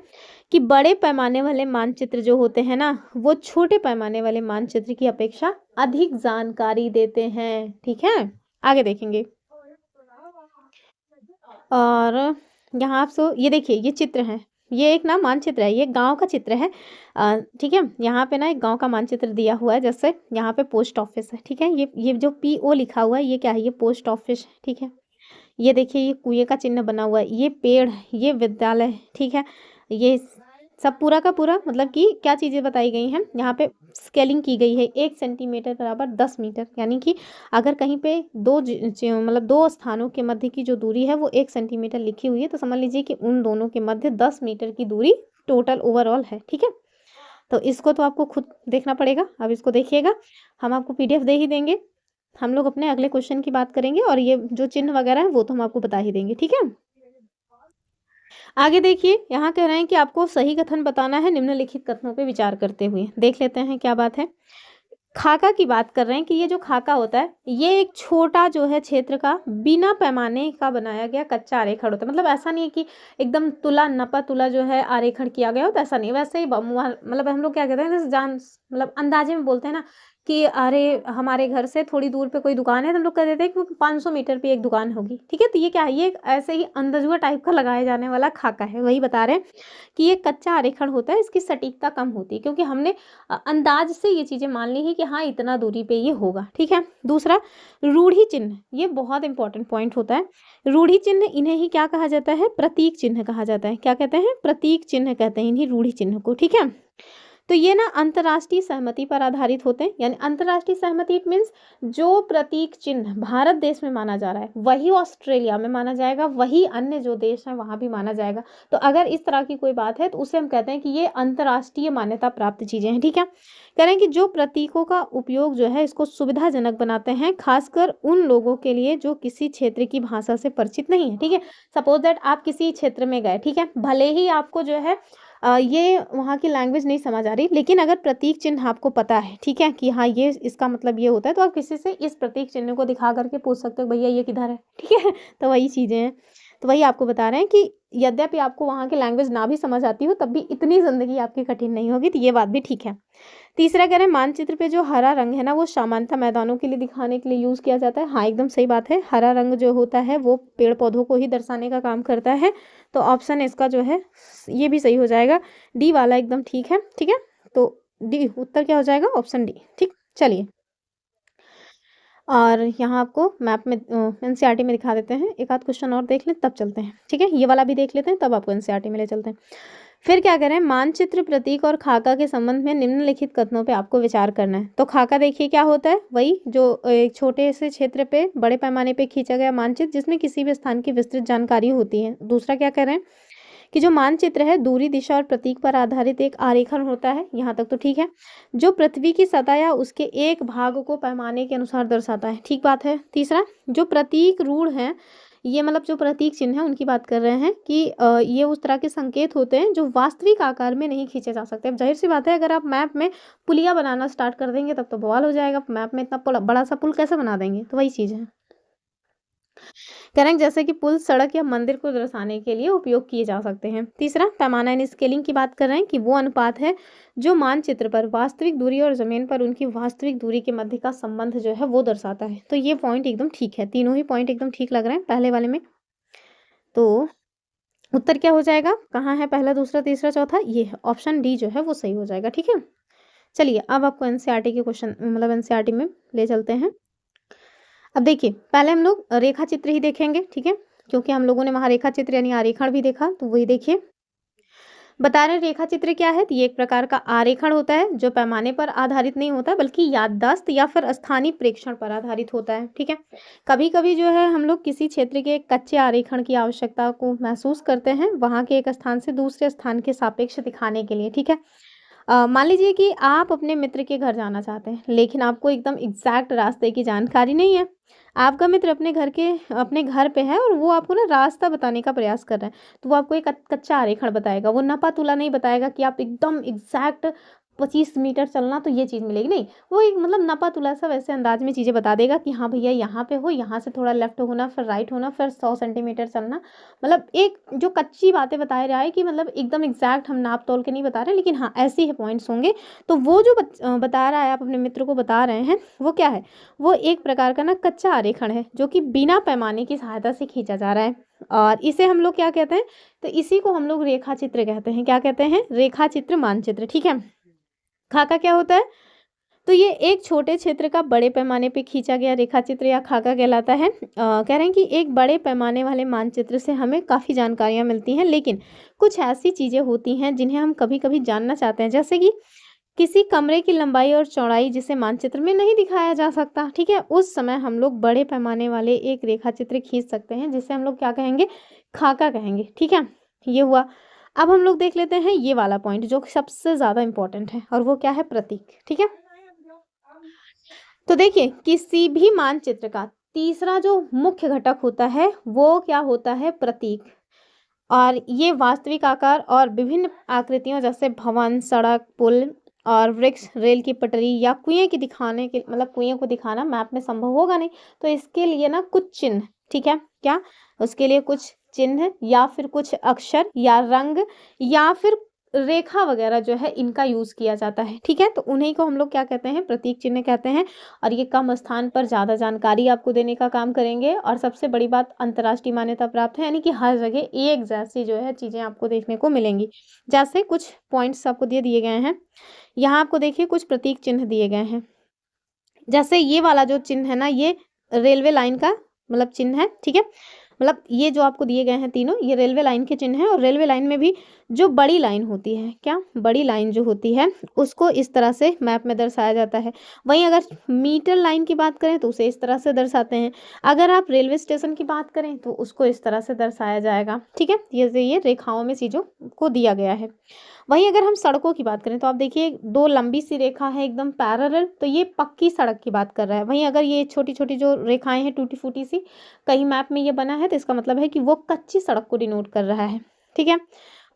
कि बड़े पैमाने वाले मानचित्र जो होते हैं ना वो छोटे पैमाने वाले मानचित्र की अपेक्षा अधिक जानकारी देते हैं। ठीक है, आगे देखेंगे, और यहाँ आप ये देखिए, ये चित्र है, ये एक ना मानचित्र है, ये गांव का चित्र है। ठीक है, यहाँ पे ना एक गांव का मानचित्र दिया हुआ है, जैसे यहाँ पे पोस्ट ऑफिस है। ठीक है, ये जो PO लिखा हुआ है ये क्या है? ये पोस्ट ऑफिस है। ठीक है, ये देखिए, ये कुएं का चिन्ह बना हुआ है, ये पेड़ है, ये विद्यालय है। ठीक है, ये सब पूरा का पूरा, मतलब कि क्या चीज़ें बताई गई हैं यहाँ पे, स्केलिंग की गई है। 1 सेंटीमीटर बराबर 10 मीटर, यानी कि अगर कहीं पे मतलब दो स्थानों के मध्य की जो दूरी है वो 1 सेंटीमीटर लिखी हुई है, तो समझ लीजिए कि उन दोनों के मध्य 10 मीटर की दूरी टोटल ओवरऑल है। ठीक है, तो इसको तो आपको खुद देखना पड़ेगा। अब इसको देखिएगा, हम आपको PDF दे ही देंगे। हम लोग अपने अगले क्वेश्चन की बात करेंगे, और ये जो चिन्ह वगैरह है वो तो हम आपको बता ही देंगे। ठीक है, आगे देखिए, यहाँ कह रहे हैं कि आपको सही कथन बताना है निम्नलिखित कथनों पे विचार करते हुए। देख लेते हैं क्या बात है। खाका की बात कर रहे हैं कि ये जो खाका होता है ये एक छोटा जो है क्षेत्र का बिना पैमाने का बनाया गया कच्चा आरेखन होता है। मतलब ऐसा नहीं है कि एकदम तुला नपा तुला जो है आरेखन किया गया होता, ऐसा नहीं। वैसे ही मतलब हम लोग क्या कहते हैं, जैसे जान मतलब अंदाजे में बोलते हैं ना कि अरे हमारे घर से थोड़ी दूर पे कोई दुकान है, तो हम लोग कह देते हैं कि 500 मीटर पे एक दुकान होगी। ठीक है, तो ये क्या है? ये एक ऐसे ही अंदाजुआ टाइप का लगाया जाने वाला खाका है। वही बता रहे हैं कि ये कच्चा आरेखन होता है, इसकी सटीकता कम होती है, क्योंकि हमने अंदाज से ये चीज़ें मान ली है कि हाँ इतना दूरी पे ये होगा। ठीक है, दूसरा रूढ़ी चिन्ह, ये बहुत इंपॉर्टेंट पॉइंट होता है। रूढ़ी चिन्ह, इन्हें ही क्या कहा जाता है? प्रतीक चिन्ह कहा जाता है। क्या कहते हैं? प्रतीक चिन्ह कहते हैं इन्हीं रूढ़ी चिन्ह को। ठीक है, तो ये ना अंतर्राष्ट्रीय सहमति पर आधारित होते हैं, यानी अंतर्राष्ट्रीय सहमति इट मीन्स जो प्रतीक चिन्ह भारत देश में माना जा रहा है वही ऑस्ट्रेलिया में माना जाएगा, वही अन्य जो देश हैं वहां भी माना जाएगा। तो अगर इस तरह की कोई बात है तो उसे हम कहते हैं कि ये अंतर्राष्ट्रीय मान्यता प्राप्त चीजें हैं। ठीक है, कह रहे हैं कि जो प्रतीकों का उपयोग जो है इसको सुविधाजनक बनाते हैं, खासकर उन लोगों के लिए जो किसी क्षेत्र की भाषा से परिचित नहीं है। ठीक है, सपोज दैट आप किसी क्षेत्र में गए, ठीक है, भले ही आपको जो है ये वहाँ की लैंग्वेज नहीं समझ आ रही, लेकिन अगर प्रतीक चिन्ह आपको पता है, ठीक है, कि हाँ ये इसका मतलब ये होता है, तो आप किसी से इस प्रतीक चिन्ह को दिखा करके पूछ सकते हो भैया ये किधर है। ठीक है, तो वही चीज़ें हैं। तो वही आपको बता रहे हैं कि यद्यपि आपको वहाँ की लैंग्वेज ना भी समझ आती हो, तब भी इतनी ज़िंदगी आपकी कठिन नहीं होगी, तो ये बात भी ठीक है। तीसरा कह रहे हैं मानचित्र पे जो हरा रंग है ना, वो सामान्यतः मैदानों के लिए दिखाने के लिए यूज़ किया जाता है। हाँ, एकदम सही बात है। हरा रंग जो होता है वो पेड़-पौधों को ही दर्शाने का काम करता है। तो ऑप्शन इसका जो है ये भी सही हो जाएगा। डी वाला एकदम ठीक है, ठीक है? तो डी उत्तर क्या हो जाएगा? ऑप्शन डी, ठीक? चलिए। और यहाँ आपको मैप में एनसीईआरटी में दिखा देते हैं। एक आध क्वेश्चन और देख लें तब चलते हैं, ठीक है? ये वाला भी देख लेते हैं तब आपको एनसीईआरटी में ले चलते हैं। फिर क्या करें, मानचित्र, प्रतीक और खाका के संबंध में निम्नलिखित कथनों पे आपको विचार करना है। तो खाका देखिए क्या होता है, वही जो एक छोटे से क्षेत्र पे बड़े पैमाने पे खींचा गया मानचित्र जिसमें किसी भी स्थान की विस्तृत जानकारी होती है। दूसरा क्या कह रहे हैं कि जो मानचित्र है दूरी, दिशा और प्रतीक पर आधारित एक आरेखन होता है। यहाँ तक तो ठीक है। जो पृथ्वी की सतह या उसके एक भाग को पैमाने के अनुसार दर्शाता है, ठीक बात है। तीसरा, जो प्रतीक रूढ़ है, ये मतलब जो प्रतीक चिन्ह है उनकी बात कर रहे हैं कि ये उस तरह के संकेत होते हैं जो वास्तविक आकार में नहीं खींचे जा सकते। अब जाहिर सी बात है, अगर आप मैप में पुलिया बनाना स्टार्ट कर देंगे तब तो बवाल हो जाएगा। मैप में इतना बड़ा सा पुल कैसे बना देंगे? तो वही चीज़ है। कह रहे हैं जैसे कि पुल, सड़क या मंदिर को दर्शाने के लिए उपयोग किए जा सकते हैं। तीसरा, पैमाना यानी स्केलिंग की बात कर रहे हैं कि वो अनुपात है जो मानचित्र पर वास्तविक दूरी और जमीन पर उनकी वास्तविक दूरी के मध्य का संबंध जो है वो दर्शाता है। तो ये पॉइंट एकदम ठीक है, तीनों ही पॉइंट एकदम ठीक लग रहे हैं पहले वाले में। तो उत्तर क्या हो जाएगा, कहाँ है पहला, दूसरा, तीसरा, चौथा? ये है ऑप्शन डी जो है वो सही हो जाएगा, ठीक है। चलिए अब आपको एनसीईआरटी के क्वेश्चन मतलब एनसीईआरटी में ले चलते हैं। अब देखिए, पहले हम लोग रेखा चित्र ही देखेंगे, ठीक है? क्योंकि हम लोगों ने वहाँ रेखा चित्र यानी आरेखण भी देखा, तो वही देखिए। बता रहे हैं रेखा चित्र क्या है, तो ये एक प्रकार का आरेखण होता है जो पैमाने पर आधारित नहीं होता बल्कि याददाश्त या फिर स्थानीय प्रेक्षण पर आधारित होता है, ठीक है? कभी कभी जो है हम लोग किसी क्षेत्र के कच्चे आरेखण की आवश्यकता को महसूस करते हैं वहाँ के एक स्थान से दूसरे स्थान के सापेक्ष दिखाने के लिए, ठीक है? मान लीजिए कि आप अपने मित्र के घर जाना चाहते हैं, लेकिन आपको एकदम एग्जैक्ट रास्ते की जानकारी नहीं है। आपका मित्र अपने घर पे है और वो आपको ना रास्ता बताने का प्रयास कर रहा है, तो वो आपको एक कच्चा आरेखण बताएगा, वो नपा-तुला नहीं बताएगा कि आप एकदम एग्जैक्ट 25 मीटर चलना तो ये चीज़ मिलेगी, नहीं। वो एक मतलब नपा-तुला सा वैसे अंदाज में चीज़ें बता देगा कि हाँ भैया यहाँ पे हो, यहाँ से थोड़ा लेफ्ट होना, फिर राइट होना, फिर 100 सेंटीमीटर चलना। मतलब एक जो कच्ची बातें बता रहा है कि मतलब एकदम एग्जैक्ट हम नाप तोल के नहीं बता रहे, लेकिन हाँ ऐसे ही पॉइंट्स होंगे। तो वो जो बता रहा है, आप अपने मित्र को बता रहे हैं, वो क्या है, वो एक प्रकार का ना कच्चा आरेखण है जो कि बिना पैमाने की सहायता से खींचा जा रहा है। और इसे हम लोग क्या कहते हैं, तो इसी को हम लोग रेखा चित्र कहते हैं। क्या कहते हैं? रेखा चित्र, मानचित्र, ठीक है। खाका क्या होता है, तो ये एक छोटे क्षेत्र का बड़े पैमाने पे खींचा गया रेखा चित्र या खाका कहलाता है। कह रहे हैं कि एक बड़े पैमाने वाले मानचित्र से हमें काफ़ी जानकारियाँ मिलती हैं, लेकिन कुछ ऐसी चीज़ें होती हैं जिन्हें हम कभी कभी जानना चाहते हैं, जैसे कि किसी कमरे की लंबाई और चौड़ाई जिसे मानचित्र में नहीं दिखाया जा सकता, ठीक है? उस समय हम लोग बड़े पैमाने वाले एक रेखा चित्र खींच सकते हैं जिसे हम लोग क्या कहेंगे, खाका कहेंगे, ठीक है? ये हुआ। अब हम लोग देख लेते हैं ये वाला पॉइंट जो कि सबसे ज़्यादा इम्पोर्टेंट है, और वो क्या है, प्रतीक, ठीक है। तो देखिए, किसी भी मानचित्र का तीसरा जो मुख्य घटक होता है वो क्या होता है, प्रतीक। और ये वास्तविक आकार और विभिन्न आकृतियों जैसे भवन, सड़क, पुल और वृक्ष, रेल की पटरी या कुएं की दिखाने के मतलब कुएं को दिखाना मैप में संभव होगा नहीं, तो इसके लिए ना कुछ चिन्ह, ठीक है, क्या उसके लिए कुछ चिन्ह या फिर कुछ अक्षर या रंग या फिर रेखा वगैरह जो है इनका यूज किया जाता है, ठीक है। तो उन्हीं को हम लोग क्या कहते हैं, प्रतीक चिन्ह कहते हैं। और ये कम स्थान पर ज़्यादा जानकारी आपको देने का काम करेंगे, और सबसे बड़ी बात अंतर्राष्ट्रीय मान्यता प्राप्त है, यानी कि हर जगह एक जैसी जो है चीज़ें आपको देखने को मिलेंगी। जैसे कुछ पॉइंट्स आपको दे दिए गए हैं, यहाँ आपको देखिए कुछ प्रतीक चिन्ह दिए गए हैं। जैसे ये वाला जो चिन्ह है ना, ये रेलवे लाइन का मतलब चिन्ह है, ठीक है। मतलब ये जो आपको दिए गए हैं तीनों, ये रेलवे लाइन के चिन्ह हैं। और रेलवे लाइन में भी जो बड़ी लाइन होती है, क्या बड़ी लाइन जो होती है उसको इस तरह से मैप में दर्शाया जाता है। वहीं अगर मीटर लाइन की बात करें तो उसे इस तरह से दर्शाते हैं। अगर आप रेलवे स्टेशन की बात करें तो उसको इस तरह से दर्शाया जाएगा, ठीक है। ये रेखाओं में चीज़ों को दिया गया है। वहीं अगर हम सड़कों की बात करें तो आप देखिए दो लंबी सी रेखा है एकदम पैरेलल, तो ये पक्की सड़क की बात कर रहा है। वहीं अगर ये छोटी छोटी जो रेखाएं हैं टूटी फूटी सी, कहीं मैप में ये बना है तो इसका मतलब है कि वो कच्ची सड़क को डिनोट कर रहा है, ठीक है।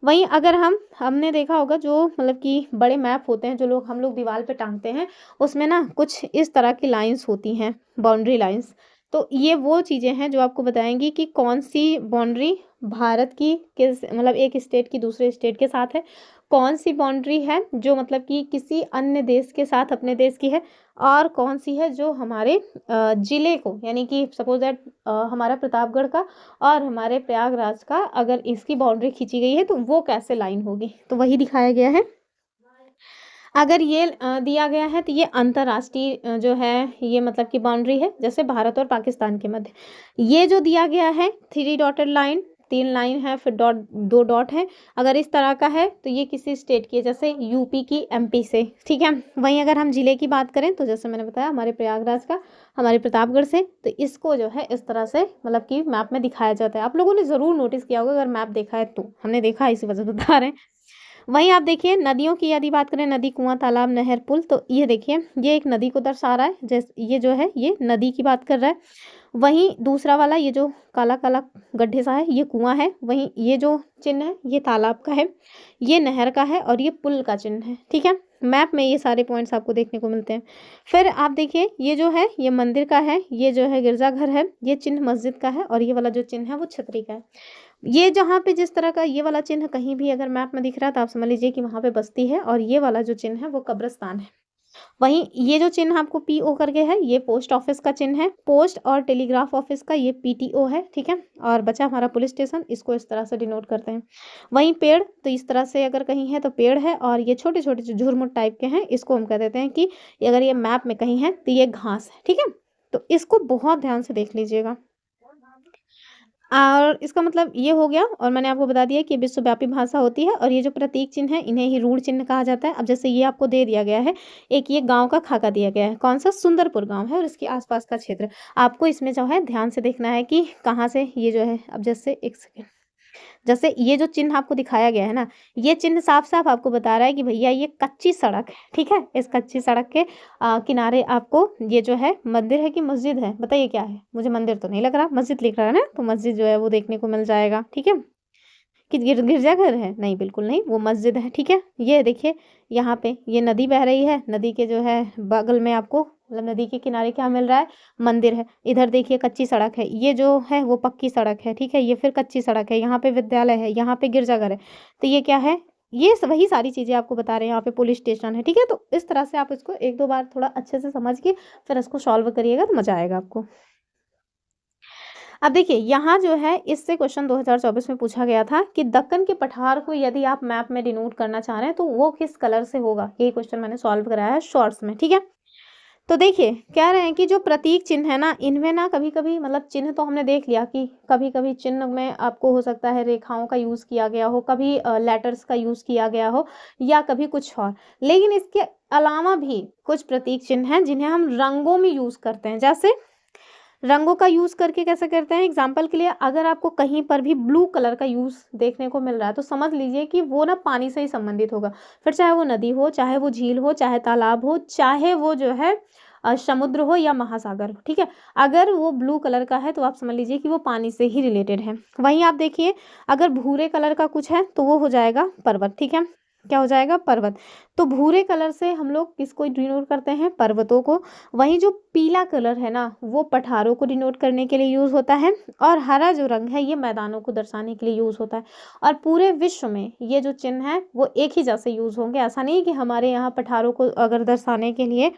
वहीं अगर हमने देखा होगा जो मतलब कि बड़े मैप होते हैं जो हम लोग दीवार पे टांगते हैं, उसमें ना कुछ इस तरह की लाइंस होती हैं, बाउंड्री लाइंस। तो ये वो चीज़ें हैं जो आपको बताएँगी कि कौन-सी बाउंड्री भारत की किस मतलब एक स्टेट की दूसरे स्टेट के साथ है, कौन-सी बाउंड्री है जो मतलब कि किसी अन्य देश के साथ अपने देश की है और कौन-सी है जो हमारे ज़िले को यानी कि सपोज़ दैट हमारा प्रतापगढ़ का और हमारे प्रयागराज का अगर इसकी बाउंड्री खींची गई है तो वो कैसे लाइन होगी, तो वही दिखाया गया है। अगर ये दिया गया है तो ये अंतर्राष्ट्रीय जो है ये मतलब कि बाउंड्री है, जैसे भारत और पाकिस्तान के मध्य। ये जो दिया गया है 3 डॉटेड लाइन, 3 लाइन है फिर डॉट 2 डॉट है, अगर इस तरह का है तो ये किसी स्टेट की है, जैसे यूपी की एमपी से, ठीक है। वहीं अगर हम ज़िले की बात करें तो जैसे मैंने बताया हमारे प्रयागराज का, हमारे प्रतापगढ़ से, तो इसको जो है इस तरह से मतलब कि मैप में दिखाया जाता है। आप लोगों ने ज़रूर नोटिस किया होगा अगर मैप देखा है तो, हमने देखा है इसी वजह से बता रहे हैं। वहीं आप देखिए नदियों की यदि बात करें, नदी, कुआँ, तालाब, नहर, पुल, तो ये देखिए ये एक नदी को दर्शा रहा है, ये जो है ये नदी की बात कर रहा है। वहीं दूसरा वाला ये जो काला-काला गड्ढे सा है ये कुआँ है, वहीं ये जो चिन्ह है ये तालाब का है, ये नहर का है और ये पुल का चिन्ह है, ठीक है। मैप में ये सारे पॉइंट्स आपको देखने को मिलते हैं। फिर आप देखिए ये जो है ये मंदिर का है, ये जो है गिरजाघर है, ये चिन्ह मस्जिद का है और ये वाला जो चिन्ह है वो छतरी का है। ये जहाँ पे जिस तरह का ये वाला चिन्ह कहीं भी अगर मैप में दिख रहा है तो आप समझ लीजिए कि वहाँ पे बस्ती है और ये वाला जो चिन्ह है वो कब्रिस्तान है। वहीं ये जो चिन्ह आपको पीओ करके है ये पोस्ट ऑफिस का चिन्ह है, पोस्ट और टेलीग्राफ ऑफिस का ये पीटीओ है, ठीक है। और बचा हमारा पुलिस स्टेशन, इसको इस तरह से डिनोट करते हैं। वहीं पेड़ तो इस तरह से अगर कहीं है तो पेड़ है और ये छोटे-छोटे जो झुरमुट टाइप के हैं इसको हम कह देते हैं कि अगर ये मैप में कहीं है तो ये घास है, ठीक है। तो इसको बहुत ध्यान से देख लीजिएगा। और इसका मतलब ये हो गया और मैंने आपको बता दिया कि विश्वव्यापी भाषा होती है और ये जो प्रतीक चिन्ह है इन्हें ही रूढ़ चिन्ह कहा जाता है। अब जैसे ये आपको दे दिया गया है, एक ये गाँव का खाका दिया गया है, कौन-सा सुंदरपुर गाँव है और इसके आस-पास का क्षेत्र। आपको इसमें जो है ध्यान से देखना है कि कहाँ से ये जो है अब जैसे 1 सेकंड जैसे ये जो चिन्ह आपको दिखाया गया है ना, ये चिन्ह साफ-साफ आपको बता रहा है कि भैया ये कच्ची सड़क है, ठीक है? इस कच्ची सड़क के किनारे आपको ये जो है मंदिर है कि मस्जिद है? बताइए क्या है? मुझे मंदिर तो नहीं लग रहा, मस्जिद लिख रहा है ना, तो मस्जिद जो है वो देखने को मिल जाएगा, ठीक है? कि गिरजाघर है? नहीं, बिल्कुल नहीं, वो मस्जिद है, ठीक है? ये देखिए यहाँ पे ये नदी बह रही है, नदी के जो है बगल में आपको मतलब नदी के किनारे क्या मिल रहा है? मंदिर है। इधर देखिए कच्ची सड़क है, ये जो है वो पक्की सड़क है, ठीक है? ये फिर कच्ची सड़क है, यहाँ पे विद्यालय है, यहाँ पे गिरजाघर है। तो ये क्या है? ये स वही सारी चीज़ें आपको बता रहे हैं, यहाँ पे पुलिस स्टेशन है, ठीक है? तो इस तरह से आप इसको 1-2 बार थोड़ा अच्छे से समझ के फिर इसको सॉल्व करिएगा तो मज़ा आएगा आपको। अब देखिए यहाँ जो है इससे क्वेश्चन 2024 में पूछा गया था कि दक्कन के पठार को यदि आप मैप में डिनोट करना चाह रहे हैं तो वो किस कलर से होगा? ये क्वेश्चन मैंने सॉल्व कराया है शॉर्ट्स में, ठीक है? तो देखिए कह रहे हैं कि जो प्रतीक चिन्ह है ना इनमें ना कभी-कभी मतलब चिन्ह तो हमने देख लिया कि कभी-कभी चिन्ह में आपको हो सकता है रेखाओं का यूज़ किया गया हो, कभी लेटर्स का यूज़ किया गया हो या कभी कुछ और। लेकिन इसके अलावा भी कुछ प्रतीक चिन्ह हैं जिन्हें हम रंगों में यूज़ करते हैं। जैसे रंगों का यूज़ करके कैसे करते हैं? एग्ज़ाम्पल के लिए अगर आपको कहीं पर भी ब्लू कलर का यूज़ देखने को मिल रहा है, तो समझ लीजिए कि वो ना पानी से ही संबंधित होगा। फिर चाहे वो नदी हो, चाहे वो झील हो, चाहे तालाब हो, चाहे वो जो है समुद्र हो या महासागर हो, ठीक है? अगर वो ब्लू कलर का है, तो आप समझ लीजिए कि वो पानी से ही रिलेटेड है। वहीं आप देखिए, अगर भूरे कलर का कुछ है, तो वो हो जाएगा पर्वत, ठीक है? क्या हो जाएगा? पर्वत। तो भूरे कलर से हम लोग किसको डिनोट करते हैं? पर्वतों को। वहीं जो पीला कलर है ना, वो पठारों को डिनोट करने के लिए यूज़ होता है और हरा जो रंग है, ये मैदानों को दर्शाने के लिए यूज़ होता है। और पूरे विश्व में ये जो चिन्ह हैं, वो एक ही जैसे यूज़ होंगे। ऐसा नहीं है कि हमारे यहाँ पठारों को अगर दर्शाने के लिए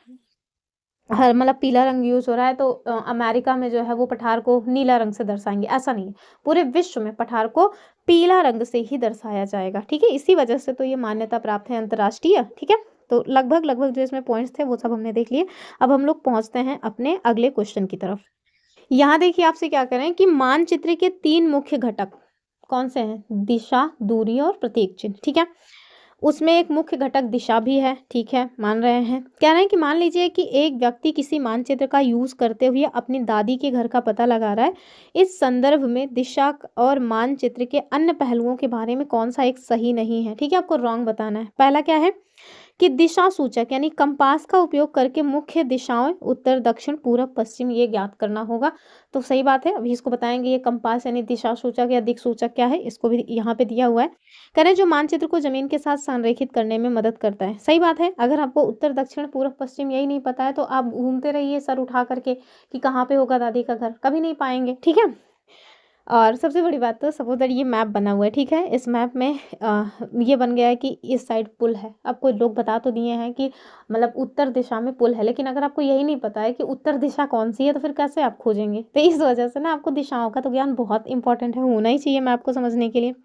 हर मतलब पीला रंग यूज़ हो रहा है तो अमेरिका में जो है वो पठार को नीला रंग से दर्शाएँगे, ऐसा नहीं है। पूरे विश्व में पठार को पीला रंग से ही दर्शाया जाएगा, ठीक है? इसी वजह से तो ये मान्यता प्राप्त है अंतर्राष्ट्रीय, ठीक है? तो लगभग-लगभग जो इसमें पॉइंट्स थे वो सब हमने देख लिए। अब हम लोग पहुँचते हैं अपने अगले क्वेश्चन की तरफ। यहाँ देखिए आपसे क्या कह रहे हैं कि मानचित्र के 3 मुख्य घटक कौन से हैं? दिशा, दूरी और प्रतीक चिन्ह, ठीक है? उसमें एक मुख्य घटक दिशा भी है, ठीक है, मान रहे हैं। कह रहे हैं कि मान लीजिए कि एक व्यक्ति किसी मानचित्र का यूज़ करते हुए अपनी दादी के घर का पता लगा रहा है। इस संदर्भ में दिशा और मानचित्र के अन्य पहलुओं के बारे में कौन-सा एक सही नहीं है, ठीक है? आपको रॉन्ग बताना है। पहला क्या है कि दिशा सूचक यानी कंपास का उपयोग करके मुख्य दिशाएं उत्तर, दक्षिण, पूरब, पश्चिम ये ज्ञात करना होगा। तो सही बात है, अभी इसको बताएंगे। ये कंपास यानी दिशा सूचक या दिक सूचक क्या है, इसको भी यहाँ पे दिया हुआ है। कह रहे हैं जो मानचित्र को जमीन के साथ संरेखित करने में मदद करता है। सही बात है, अगर आपको उत्तर, दक्षिण, पूर्व, पश्चिम यही नहीं पता है तो आप घूमते रहिए सर उठा करके कि कहाँ पे होगा दादी का घर, कभी नहीं पाएंगे, ठीक है। और सबसे बड़ी बात तो सपोज दैट ये मैप बना हुआ है, ठीक है। इस मैप में ये बन गया है कि इस साइड पुल है। आपको लोग बता तो दिए हैं कि मतलब उत्तर दिशा में पुल है, लेकिन अगर आपको यही नहीं पता है कि उत्तर दिशा कौन सी है तो फिर कैसे आप खोजेंगे। तो इस वजह से ना आपको दिशाओं का तो ज्ञान बहुत इंपॉर्टेंट है, होना ही चाहिए मैप को समझने के लिए।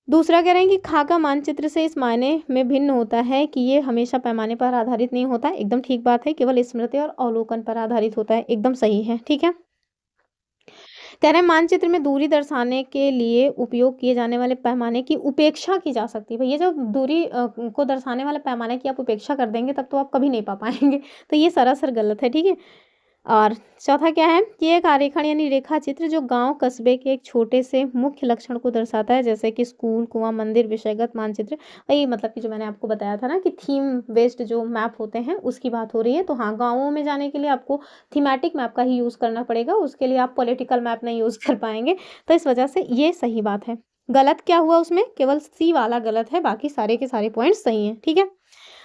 दूसरा कह रहे हैं कि खाका मानचित्र से इस मायने में भिन्न होता है कि ये हमेशा पैमाने पर आधारित नहीं होता। एकदम ठीक बात है, केवल स्मृति और अवलोकन पर आधारित होता है। एकदम सही है, ठीक है। कह रहे हैं मानचित्र में दूरी दर्शाने के लिए उपयोग किए जाने वाले पैमाने की उपेक्षा की जा सकती है। भैया जब दूरी को दर्शाने वाले पैमाने की आप उपेक्षा कर देंगे तब तो आप कभी नहीं पा पाएंगे। तो ये सरासर गलत है, ठीक है। और चौथा क्या है कि एक आरेखण यानी रेखा चित्र जो गांव कस्बे के एक छोटे से मुख्य लक्षण को दर्शाता है, जैसे कि स्कूल, कुआं, मंदिर, विषयगत मानचित्र। वही मतलब कि जो मैंने आपको बताया था ना कि थीम बेस्ड जो मैप होते हैं उसकी बात हो रही है। तो हाँ, गाँवों में जाने के लिए आपको थीमेटिक मैप का ही यूज़ करना पड़ेगा, उसके लिए आप पॉलिटिकल मैप नहीं यूज़ कर पाएंगे। तो इस वजह से ये सही बात है। गलत क्या हुआ उसमें, केवल सी वाला गलत है, बाकी सारे के सारे पॉइंट्स सही हैं, ठीक है।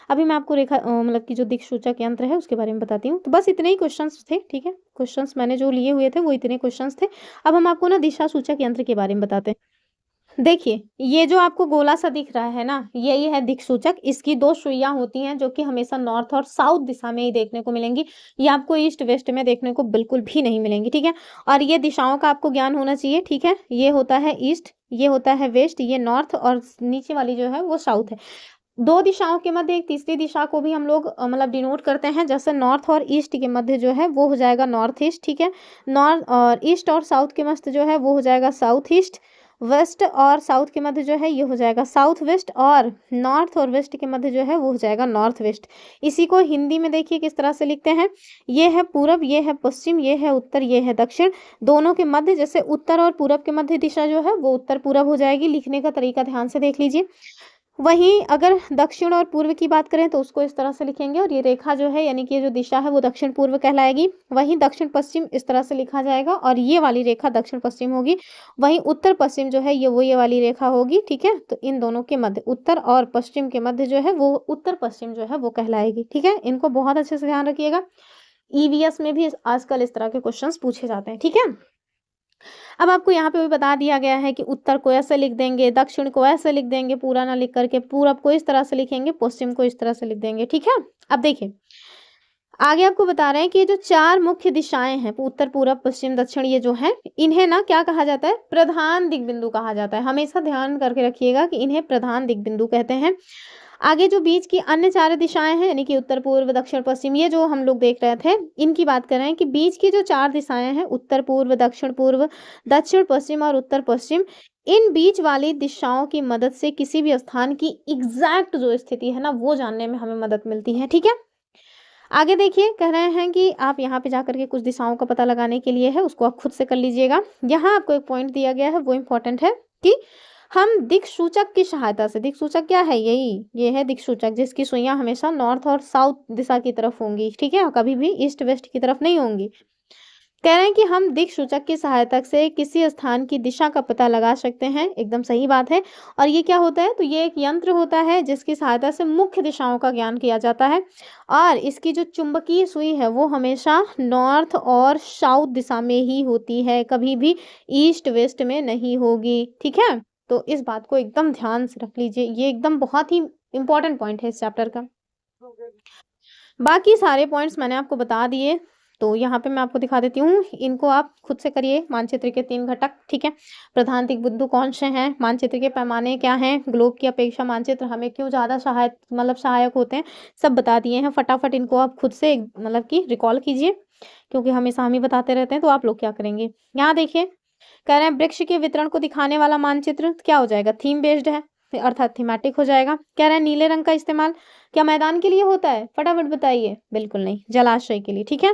अभी मैं आपको रेखा मतलब कि जो दिक्सूचक यंत्र है उसके बारे में बताती हूँ। तो बस इतने ही क्वेश्चंस थे, ठीक है। क्वेश्चंस मैंने जो लिए हुए थे वो इतने क्वेश्चंस थे। अब हम आपको ना दिशा सूचक यंत्र के बारे में बताते हैं। देखिए, ये जो आपको गोला सा दिख रहा है ना, यही है दिक्सूचक। इसकी 2 सुइयाँ होती हैं जो कि हमेशा नॉर्थ और साउथ दिशा में ही देखने को मिलेंगी। ये आपको ईस्ट वेस्ट में देखने को बिल्कुल भी नहीं मिलेंगी, ठीक है। और ये दिशाओं का आपको ज्ञान होना चाहिए, ठीक है। ये होता है ईस्ट, ये होता है वेस्ट, ये नॉर्थ और नीचे वाली जो है वो साउथ है। 2 दिशाओं के मध्य एक तीसरी दिशा को भी हम लोग मतलब डिनोट करते हैं, जैसे नॉर्थ और ईस्ट के मध्य जो है वो हो जाएगा नॉर्थ ईस्ट, ठीक है। नॉर्थ और ईस्ट और साउथ के मध्य जो है वो हो जाएगा साउथ ईस्ट। वेस्ट और साउथ के मध्य जो है ये हो जाएगा साउथ वेस्ट, और नॉर्थ और वेस्ट के मध्य जो है वो हो जाएगा नॉर्थ वेस्ट। इसी को हिंदी में देखिए किस तरह से लिखते हैं। ये है पूरब, ये है पश्चिम, ये है उत्तर, ये है दक्षिण। दोनों के मध्य, जैसे उत्तर और पूरब के मध्य दिशा जो है वो उत्तर पूरब हो जाएगी। लिखने का तरीका ध्यान से देख लीजिए। वहीं अगर दक्षिण और पूर्व की बात करें तो उसको इस तरह से लिखेंगे, और ये रेखा जो है यानी कि ये जो दिशा है वो दक्षिण पूर्व कहलाएगी। वहीं दक्षिण पश्चिम इस तरह से लिखा जाएगा, और ये वाली रेखा दक्षिण पश्चिम होगी। वहीं उत्तर पश्चिम जो है ये वाली रेखा होगी, ठीक है। तो इन दोनों के मध्य, उत्तर और पश्चिम के मध्य जो है वो उत्तर पश्चिम जो है वो कहलाएगी, ठीक है। इनको बहुत अच्छे से ध्यान रखिएगा। ईवीएस में भी आजकल इस तरह के क्वेश्चंस पूछे जाते हैं, ठीक है। अब आपको यहाँ पे भी बता दिया गया है कि उत्तर को ऐसे लिख देंगे, दक्षिण को ऐसे लिख देंगे, पूरा ना लिख करके पूरब को इस तरह से लिखेंगे, पश्चिम को इस तरह से लिख देंगे, ठीक है। अब देखिए आगे आपको बता रहे हैं कि ये जो 4 मुख्य दिशाएं हैं, उत्तर, पूरब, पश्चिम, दक्षिण, ये जो है इन्हें ना क्या कहा जाता है, प्रधान दिग्बिंदु कहा जाता है। हमेशा ध्यान करके रखिएगा कि इन्हें प्रधान दिग्बिंदु कहते हैं। आगे जो बीच की अन्य 4 दिशाएं हैं यानी कि उत्तर, पूर्व, दक्षिण, पश्चिम, ये जो हम लोग देख रहे थे, इनकी बात कर रहे हैं कि बीच की जो 4 दिशाएं हैं, उत्तर पूर्व, दक्षिण पूर्व, दक्षिण पश्चिम और उत्तर पश्चिम, इन बीच वाली दिशाओं की मदद से किसी भी स्थान की एग्जैक्ट जो स्थिति है ना वो जानने में हमें मदद मिलती है, ठीक है। आगे देखिए कह रहे हैं कि आप यहाँ पे जाकर के कुछ दिशाओं का पता लगाने के लिए है, उसको आप खुद से कर लीजिएगा। यहाँ आपको एक पॉइंट दिया गया है, वो इंपॉर्टेंट है कि हम दिक्सूचक की सहायता से, दिक्सूचक क्या है, ये है दिक्सूचक जिसकी सुइयां हमेशा नॉर्थ और साउथ दिशा की तरफ होंगी, ठीक है, कभी भी ईस्ट वेस्ट की तरफ नहीं होंगी। कह रहे हैं कि हम दिक्सूचक की सहायता से किसी स्थान की दिशा का पता लगा सकते हैं। एकदम सही बात है। और ये क्या होता है, तो ये एक यंत्र होता है जिसकी सहायता से मुख्य दिशाओं का ज्ञान किया जाता है, और इसकी जो चुंबकीय सुई है वो हमेशा नॉर्थ और साउथ दिशा में ही होती है, कभी भी ईस्ट वेस्ट में नहीं होगी, ठीक है। तो इस बात को एकदम ध्यान से रख लीजिए, ये एकदम बहुत ही इंपॉर्टेंट पॉइंट है इस चैप्टर का। बाकी सारे पॉइंट्स मैंने आपको बता दिए, तो यहाँ पे मैं आपको दिखा देती हूँ, इनको आप खुद से करिए। मानचित्र के 3 घटक, ठीक है। प्रधान दिग्बिंदु कौन से हैं, मानचित्र के पैमाने क्या हैं, ग्लोब की अपेक्षा मानचित्र हमें क्यों ज़्यादा सहायक होते हैं, सब बता दिए हैं। फटाफट इनको आप खुद से मतलब कि रिकॉल कीजिए, क्योंकि हमेशा हम ही बताते रहते हैं। तो आप लोग क्या करेंगे, यहाँ देखिए कह रहे हैं वृक्ष के वितरण को दिखाने वाला मानचित्र क्या हो जाएगा, थीम बेस्ड है, अर्थात थीमेटिक हो जाएगा। कह रहे हैं नीले रंग का इस्तेमाल क्या मैदान के लिए होता है, फटाफट बताइए, बिल्कुल नहीं, जलाशय के लिए, ठीक है।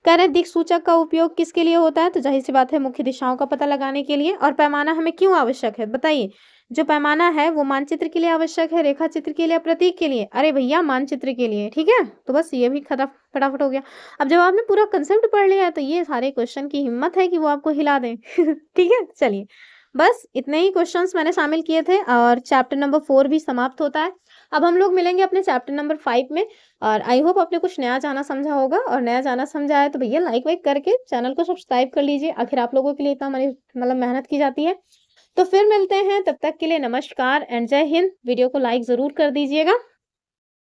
कह रहे हैं दिक् सूचक का उपयोग किसके लिए होता है? तो ज़ाहिर-सी बात है मुख्य दिशाओं का पता लगाने के लिए। और पैमाना हमें क्यों आवश्यक है? बताइए। जो पैमाना है वो मानचित्र के लिए आवश्यक है, रेखा चित्र के लिए, प्रतीक के लिए? अरे भैया मानचित्र के लिए, ठीक है? तो बस ये भी खरा फटाफट हो गया। अब जब आपने पूरा कांसेप्ट पढ़ लिया है तो ये सारे क्वेश्चन की हिम्मत है कि वो आपको हिला दें। ठीक है? चलिए, बस इतने ही क्वेश्चन्स मैंने शामिल किए थे और चैप्टर नंबर 4 भी समाप्त होता है। अब हम लोग मिलेंगे अपने चैप्टर नंबर 5 में और आई होप आपने कुछ नया जाना समझा होगा और नया जाना समझा है तो भैया लाइक वाइक करके चैनल को सब्सक्राइब कर लीजिए। आखिर आप लोगों के लिए इतना हमारी मतलब मेहनत की जाती है। तो फिर मिलते हैं, तब तक के लिए नमस्कार एंड जय हिंद। वीडियो को लाइक ज़रूर कर दीजिएगा।